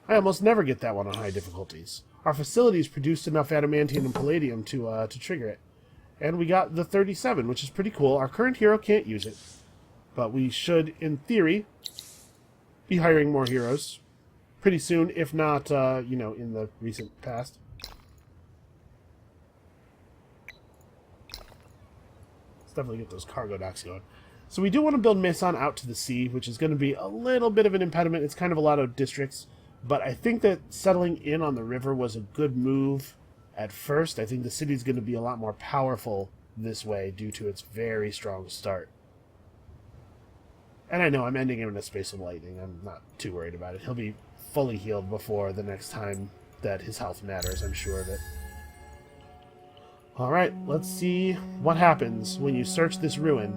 I almost never get that one on high difficulties. Our facilities produced enough adamantium and palladium to trigger it. And we got the 37, which is pretty cool. Our current hero can't use it. But we should, in theory, be hiring more heroes pretty soon, if not, you know, in the recent past. Let's definitely get those cargo docks going. So we do want to build Mason out to the sea, which is going to be a little bit of an impediment. It's kind of a lot of districts. But I think that settling in on the river was a good move at first. I think the city's going to be a lot more powerful this way due to its very strong start. And I know I'm ending him in a space of lightning. I'm not too worried about it. He'll be fully healed before the next time that his health matters, I'm sure of it. Alright, let's see what happens when you search this ruin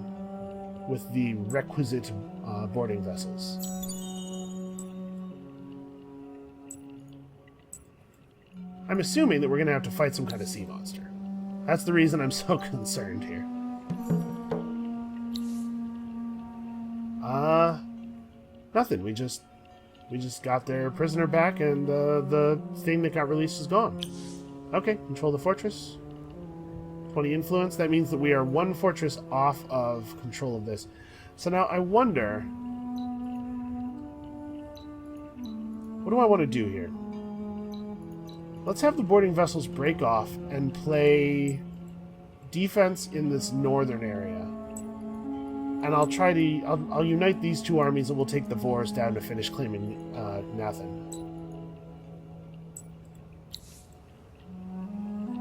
with the requisite boarding vessels. I'm assuming that we're going to have to fight some kind of sea monster. That's the reason I'm so concerned here. Nothing. We just got their prisoner back, and the thing that got released is gone. Okay, control the fortress. 20 influence. That means that we are 1 fortress off of control of this. So now I wonder, what do I want to do here? Let's have the boarding vessels break off and play defense in this northern area. And I'll try to... I'll unite these 2 armies and we'll take the Vors down to finish claiming Nathan.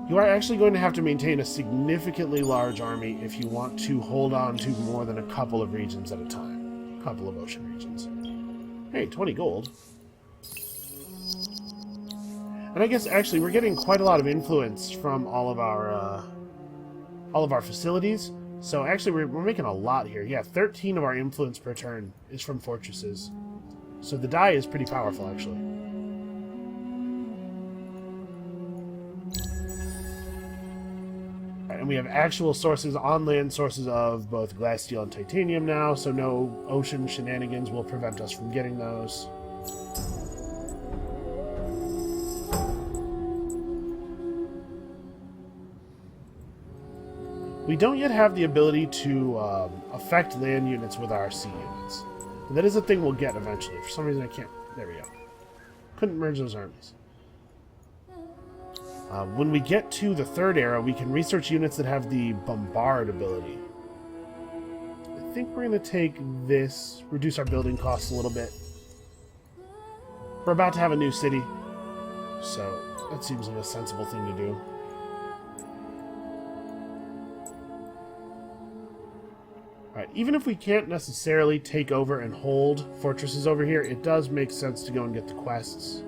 You are actually going to have to maintain a significantly large army if you want to hold on to more than a couple of regions at a time. A couple of ocean regions. Hey, 20 gold. And I guess actually we're getting quite a lot of influence from all of our facilities. So actually we're making a lot here. Yeah, 13 of our influence per turn is from fortresses. So the die is pretty powerful actually. And we have actual sources, on-land sources of both glass, steel, and titanium now, so no ocean shenanigans will prevent us from getting those. We don't yet have the ability to affect land units with our sea units. And that is a thing we'll get eventually. For some reason I can't... There we go. Couldn't merge those armies. When we get to the 3rd era, we can research units that have the bombard ability. I think we're going to take this, reduce our building costs a little bit. We're about to have a new city, so that seems like a sensible thing to do. Alright, even if we can't necessarily take over and hold fortresses over here, it does make sense to go and get the quests.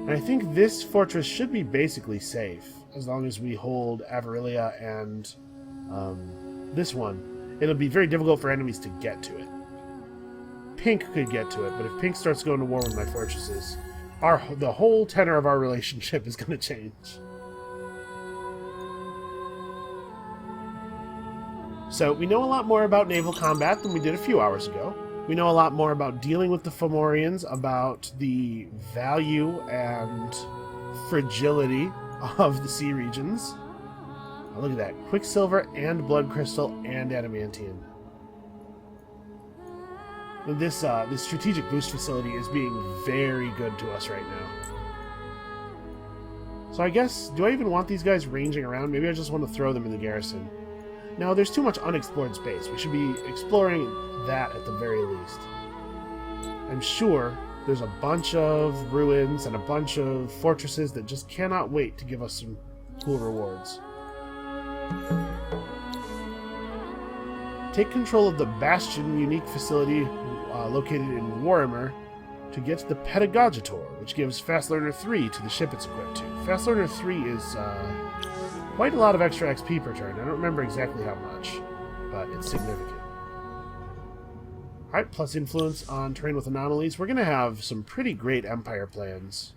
And I think this fortress should be basically safe, as long as we hold Avarilia and this one. It'll be very difficult for enemies to get to it. Pink could get to it, but if Pink starts going to war with my fortresses, the whole tenor of our relationship is going to change. So, we know a lot more about naval combat than we did a few hours ago. We know a lot more about dealing with the Fomorians, about the value and fragility of the sea regions. Oh, look at that. Quicksilver and blood crystal and adamantium. This strategic boost facility is being very good to us right now. So I guess, do I even want these guys ranging around? Maybe I just want to throw them in the garrison. No, there's too much unexplored space. We should be exploring that at the very least. I'm sure There's a bunch of ruins and a bunch of fortresses that just cannot wait to give us some cool rewards. Take control of the Bastion unique facility located in Warhammer to get the Pedagogitor, which gives Fast Learner 3 to the ship it's equipped to. Fast Learner 3 is quite a lot of extra XP per turn. I don't remember exactly how much, but it's significant. Alright, plus influence on terrain with anomalies. We're going to have some pretty great Empire plans.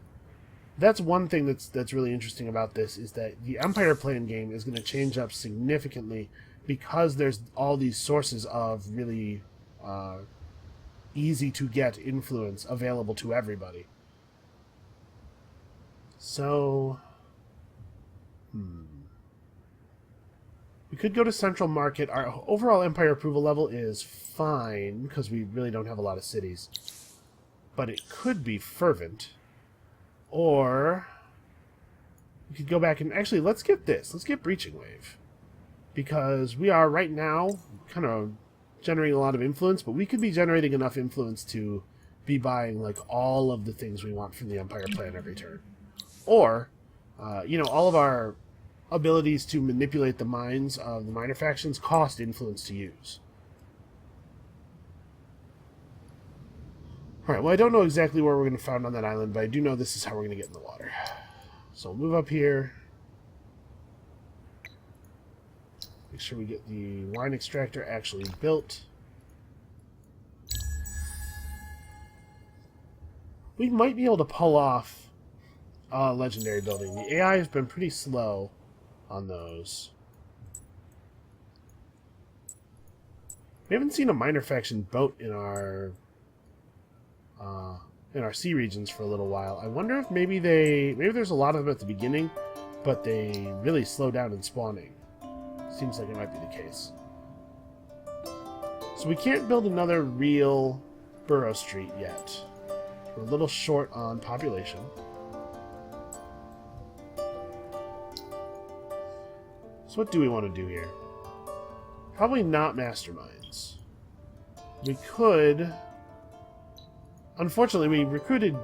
That's one thing that's really interesting about this, is that the Empire plan game is going to change up significantly because there's all these sources of really easy to get influence available to everybody. So, we could go to Central Market. Our overall Empire approval level is fine because we really don't have a lot of cities. But it could be Fervent. Or we could go back and actually, let's get this. Let's get Breaching Wave. Because we are right now kind of generating a lot of influence, but we could be generating enough influence to be buying like all of the things we want from the Empire plan every turn. Or, you know, all of our abilities to manipulate the minds of the minor factions cost influence to use. Alright, well, I don't know exactly where we're going to found on that island, but I do know this is how we're going to get in the water. So we'll move up here. Make sure we get the wine extractor actually built. We might be able to pull off a legendary building. The AI has been pretty slow on those. We haven't seen a minor faction boat in our sea regions for a little while. I wonder if maybe there's a lot of them at the beginning, but they really slow down in spawning. Seems like it might be the case. So we can't build another real Borough Street yet. We're a little short on population. So what do we want to do here? Probably not masterminds. We could... Unfortunately, we recruited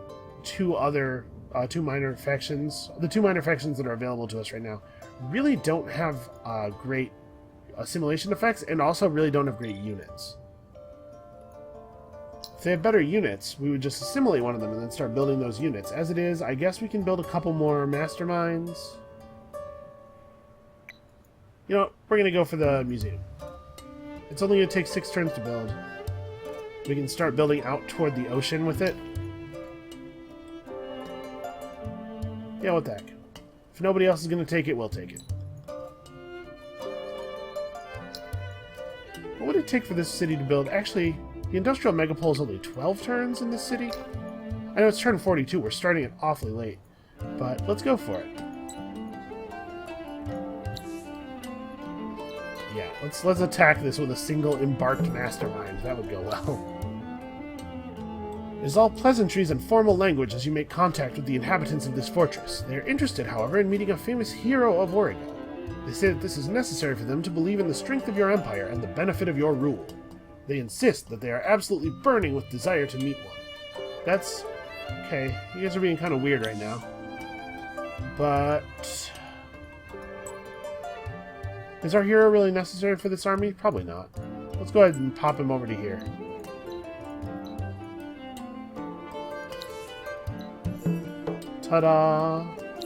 two minor factions. The two minor factions that are available to us right now really don't have great assimilation effects, and also really don't have great units. If they had better units, we would just assimilate one of them and then start building those units. As it is, I guess we can build a couple more masterminds. You know, we're going to go for the museum. It's only going to take 6 turns to build. We can start building out toward the ocean with it. Yeah, what the heck. If nobody else is going to take it, we'll take it. What would it take for this city to build? Actually, the industrial megapole is only 12 turns in this city. I know it's turn 42. We're starting it awfully late. But let's go for it. Yeah, let's attack this with a single embarked mastermind. That would go well. It is all pleasantries and formal language as you make contact with the inhabitants of this fortress. They are interested, however, in meeting a famous hero of Oregon. They say that this is necessary for them to believe in the strength of your empire and the benefit of your rule. They insist that they are absolutely burning with desire to meet one. That's... okay, you guys are being kind of weird right now. But... is our hero really necessary for this army? Probably not. Let's go ahead and pop him over to here. Ta-da!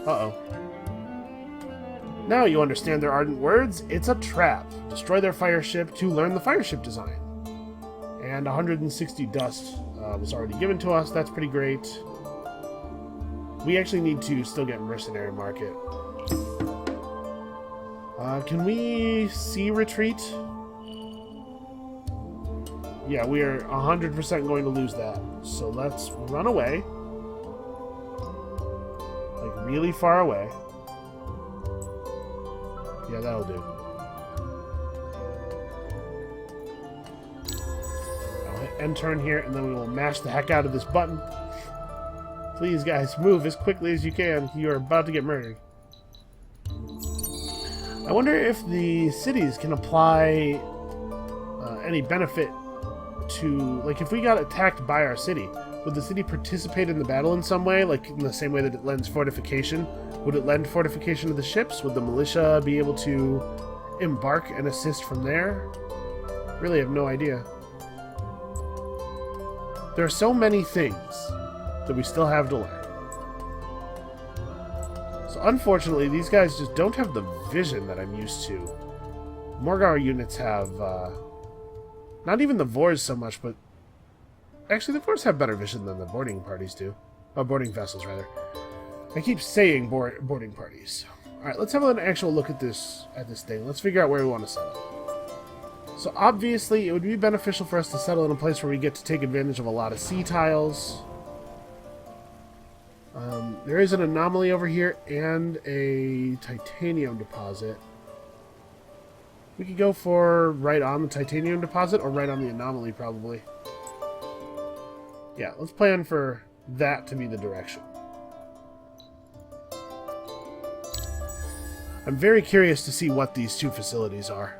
Uh-oh. Now you understand their ardent words. It's a trap. Destroy their fire ship to learn the fire ship design. And 160 dust was already given to us. That's pretty great. We actually need to still get mercenary market. Can we sea retreat? Yeah, we are 100% going to lose that. So let's run away. Like, really far away. Yeah, that'll do. I'll hit end turn here, and then we will mash the heck out of this button. Please, guys, move as quickly as you can. You are about to get murdered. I wonder if the cities can apply any benefit to... like, if we got attacked by our city, Would the city participate in the battle in some way, like in the same way that it lends fortification? Would it lend fortification to the ships? Would the militia be able to embark and assist from there? Really have no idea. There are so many things that we still have to learn. So unfortunately, these guys just don't have the vision that I'm used to. Morgar units have, not even the Vors so much, but actually the Vors have better vision than the boarding parties do. Boarding vessels, rather. I keep saying boarding parties. Alright, let's have an actual look at this thing. Let's figure out where we want to settle. So obviously, it would be beneficial for us to settle in a place where we get to take advantage of a lot of sea tiles. There is an anomaly over here and a titanium deposit. We could go for right on the titanium deposit or right on the anomaly, probably. Yeah, let's plan for that to be the direction. I'm very curious to see what these two facilities are.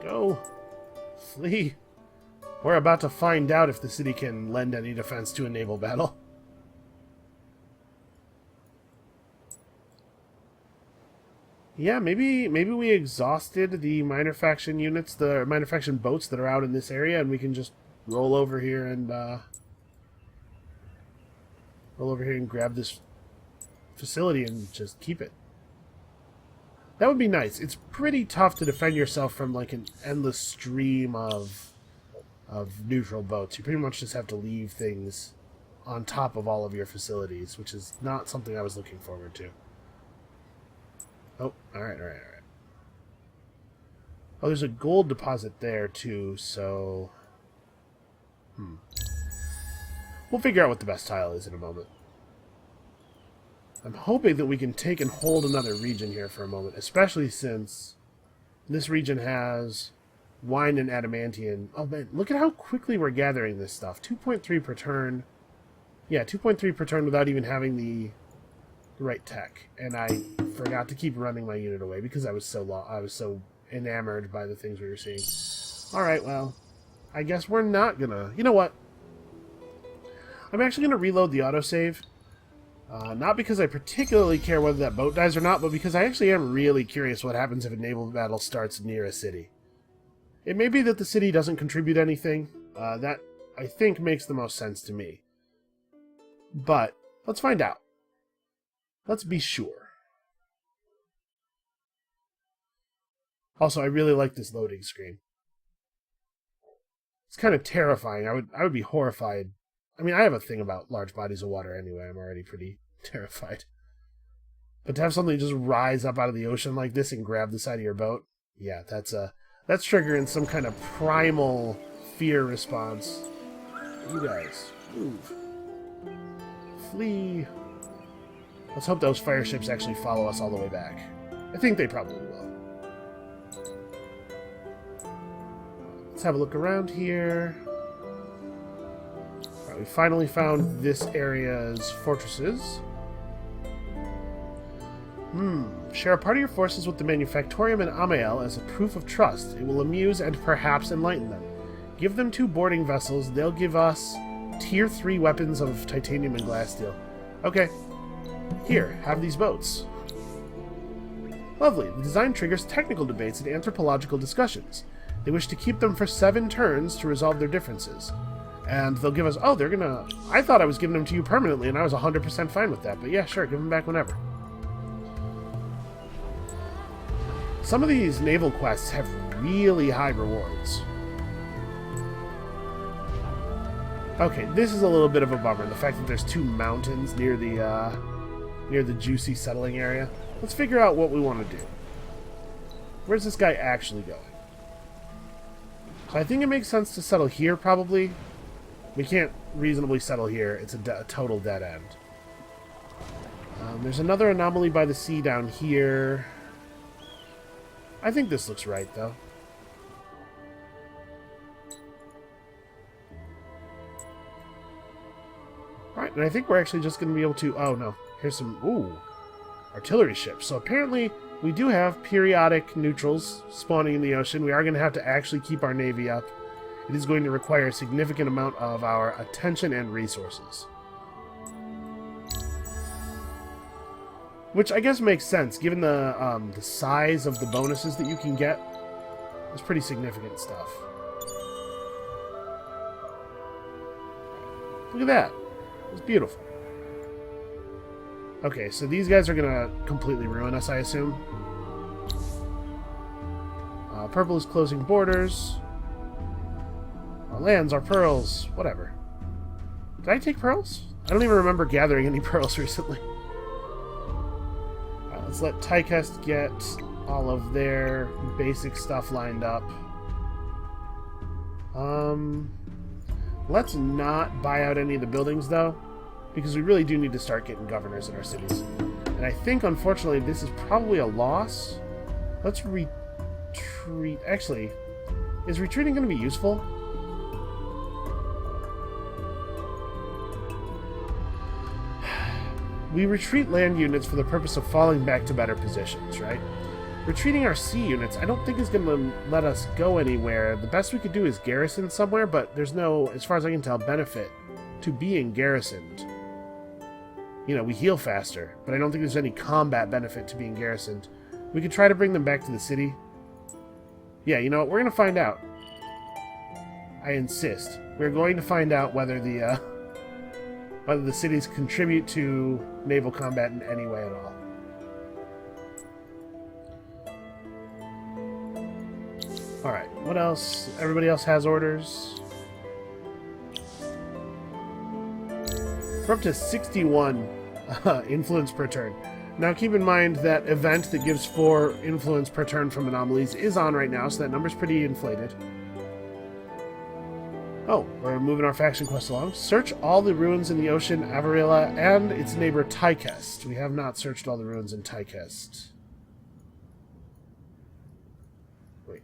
Go. Flee. We're about to find out if the city can lend any defense to a naval battle. Yeah, maybe we exhausted the minor faction units, the minor faction boats that are out in this area, and we can just roll over here and grab this facility and just keep it. That would be nice. It's pretty tough to defend yourself from like an endless stream of neutral boats. You pretty much just have to leave things on top of all of your facilities, which is not something I was looking forward to. Oh, alright. Oh, there's a gold deposit there, too, so... We'll figure out what the best tile is in a moment. I'm hoping that we can take and hold another region here for a moment, especially since this region has wine and adamantium. Oh, man, look at how quickly we're gathering this stuff. 2.3 per turn. Yeah, 2.3 per turn without even having the right tech. And I forgot to keep running my unit away because I was so enamored by the things we were seeing. Alright, well, I guess we're not gonna... You know what? I'm actually gonna reload the autosave. Not because I particularly care whether that boat dies or not, but because I actually am really curious what happens if a naval battle starts near a city. It may be that the city doesn't contribute anything. That, I think, makes the most sense to me. But, let's find out. Let's be sure. Also, I really like this loading screen. It's kind of terrifying. I would be horrified. I mean, I have a thing about large bodies of water anyway. I'm already pretty terrified. But to have something just rise up out of the ocean like this and grab the side of your boat, yeah, that's triggering some kind of primal fear response. You guys, move. Flee. Let's hope those fire ships actually follow us all the way back. I think they probably will. Let's have a look around here. Alright, we finally found this area's fortresses. Share a part of your forces with the Manufactorium and Amael as a proof of trust. It will amuse and perhaps enlighten them. Give them 2 boarding vessels. They'll give us Tier 3 weapons of titanium and glass steel. Okay. Here, have these boats. Lovely. The design triggers technical debates and anthropological discussions. They wish to keep them for 7 turns to resolve their differences. And they'll give us... Oh, they're gonna... I thought I was giving them to you permanently, and I was 100% fine with that. But yeah, sure, give them back whenever. Some of these naval quests have really high rewards. Okay, this is a little bit of a bummer. The fact that there's 2 mountains near the juicy settling area. Let's figure out what we want to do. Where's this guy actually going? So I think it makes sense to settle here, probably. We can't reasonably settle here. It's a total dead end. There's another anomaly by the sea down here. I think this looks right, though. Alright, and I think we're actually just going to be able to... Oh, no. Here's some... Ooh. artillery ships. So apparently we do have periodic neutrals spawning in the ocean. We are going to have to actually keep our navy up. It is going to require a significant amount of our attention and resources. Which I guess makes sense, given the size of the bonuses that you can get. It's pretty significant stuff. Look at that. It's beautiful. Okay, so these guys are going to completely ruin us, I assume. Purple is closing borders. Our lands, our pearls, whatever. Did I take pearls? I don't even remember gathering any pearls recently. Let's let Tempest get all of their basic stuff lined up. Let's not buy out any of the buildings, though, because we really do need to start getting governors in our cities. And I think, unfortunately, this is probably a loss. Let's retreat. Actually, is retreating going to be useful? We retreat land units for the purpose of falling back to better positions, right? Retreating our sea units, I don't think is going to let us go anywhere. The best we could do is garrison somewhere, but there's no, as far as I can tell, benefit to being garrisoned. You know, we heal faster, but I don't think there's any combat benefit to being garrisoned. We could try to bring them back to the city. Yeah, you know what? We're going to find out. I insist. We're going to find out whether the cities contribute to naval combat in any way at all. Alright, what else? Everybody else has orders. We're up to 61 influence per turn. Now keep in mind that event that gives 4 influence per turn from anomalies is on right now, so that number's pretty inflated. Oh, we're moving our faction quest along. Search all the ruins in the ocean, Avarilla, and its neighbor Tempest. We have not searched all the ruins in Tempest. Wait.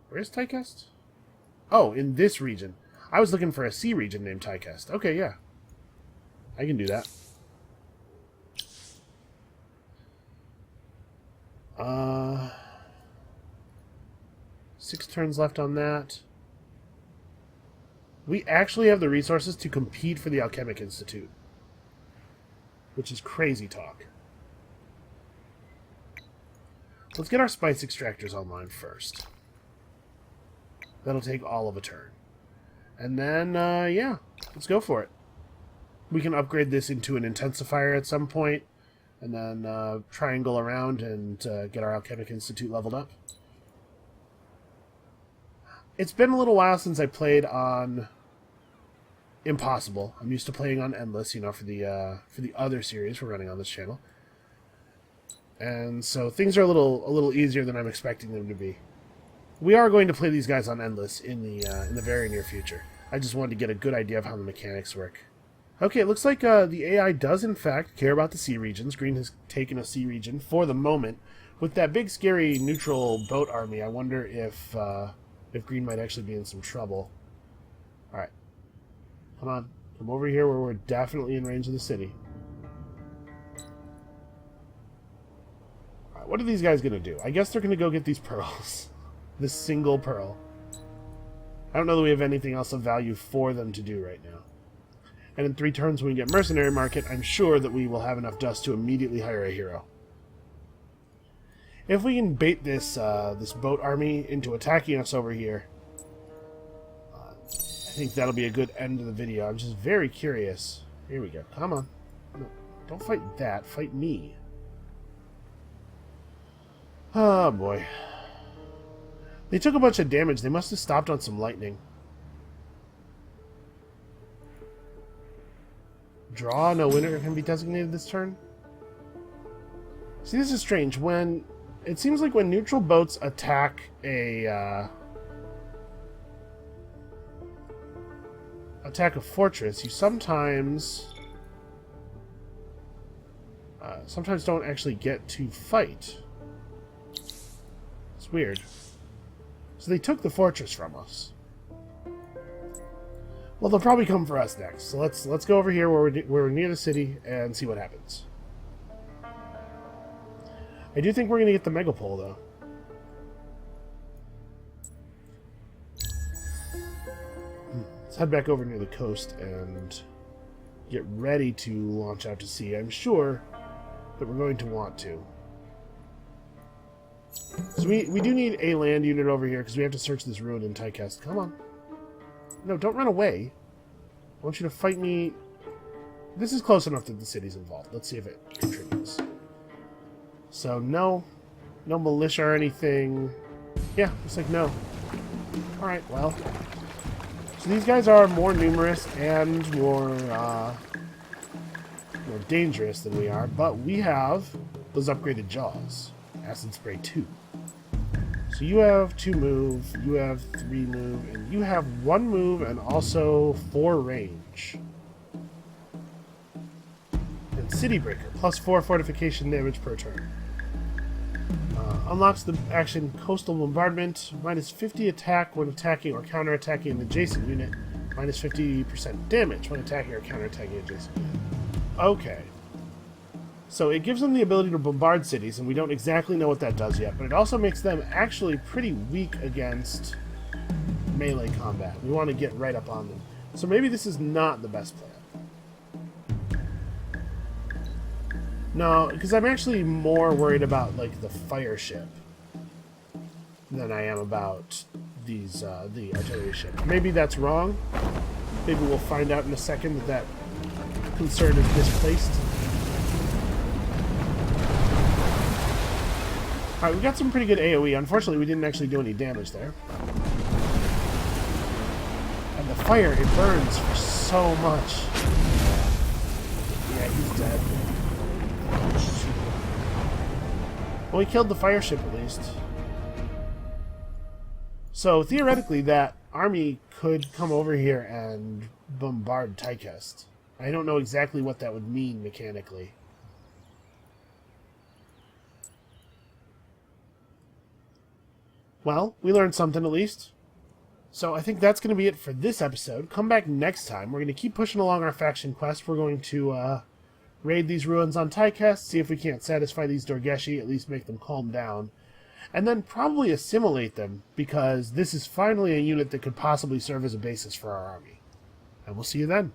Where's Tempest? Oh, in this region. I was looking for a sea region named Tempest. Okay, yeah. I can do that. 6 turns left on that. We actually have the resources to compete for the Alchemic Institute, which is crazy talk. Let's get our spice extractors online first. That'll take all of a turn. And then, yeah, let's go for it. We can upgrade this into an intensifier at some point, and then triangle around and get our Alchemic Institute leveled up. It's been a little while since I played on Impossible. I'm used to playing on Endless, you know, for the other series we're running on this channel. And so things are a little easier than I'm expecting them to be. We are going to play these guys on Endless in the very near future. I just wanted to get a good idea of how the mechanics work. Okay, it looks like the AI does in fact care about the sea regions. Green has taken a sea region for the moment. With that big scary neutral boat army, I wonder if Green might actually be in some trouble. Alright. Come on. Come over here where we're definitely in range of the city. Alright, what are these guys going to do? I guess they're going to go get these pearls. This single pearl. I don't know that we have anything else of value for them to do right now. And in 3 turns when we get Mercenary Market, I'm sure that we will have enough dust to immediately hire a hero. If we can bait this this boat army into attacking us over here, I think that'll be a good end to the video. I'm just very curious. Here we go. Come on. No, don't fight that. Fight me. Oh, boy. They took a bunch of damage. They must have stopped on some lightning. Draw. No winner can be designated this turn. See, this is strange. When... It seems like when neutral boats attack a fortress, you sometimes don't actually get to fight. It's weird. So they took the fortress from us. Well, they'll probably come for us next. So let's go over here where we're near the city and see what happens. I do think we're going to get the Megapole, though. Let's head back over near the coast and get ready to launch out to sea. I'm sure that we're going to want to. So we do need a land unit over here because we have to search this ruin in Tychest. Come on. No, don't run away. I want you to fight me. This is close enough that the city's involved. Let's see if it contributes. So, no. No militia or anything. Yeah, looks like no. Alright, well. So these guys are more numerous and more dangerous than we are, but we have those upgraded jaws. Acid Spray 2. So you have 2 move, you have 3 move, and you have 1 move and also 4 range. And City Breaker, plus 4 fortification damage per turn. Unlocks the action Coastal Bombardment, minus 50 attack when attacking or counterattacking an adjacent unit, minus 50% damage when attacking or counterattacking an adjacent unit. Okay. So it gives them the ability to bombard cities, and we don't exactly know what that does yet, but it also makes them actually pretty weak against melee combat. We want to get right up on them. So maybe this is not the best plan. No, because I'm actually more worried about, like, the fire ship than I am about these, the artillery ship. Maybe that's wrong. Maybe we'll find out in a second that that concern is misplaced. Alright, we got some pretty good AoE. Unfortunately, we didn't actually do any damage there. And the fire, it burns for so much. Yeah, he's dead. Well, we killed the fire ship at least. So, theoretically, that army could come over here and bombard Tychest. I don't know exactly what that would mean mechanically. Well, we learned something at least. So I think that's going to be it for this episode. Come back next time. We're going to keep pushing along our faction quest. We're going to raid these ruins on Tychest, see if we can't satisfy these Dorgeshi, at least make them calm down. And then probably assimilate them, because this is finally a unit that could possibly serve as a basis for our army. And we'll see you then.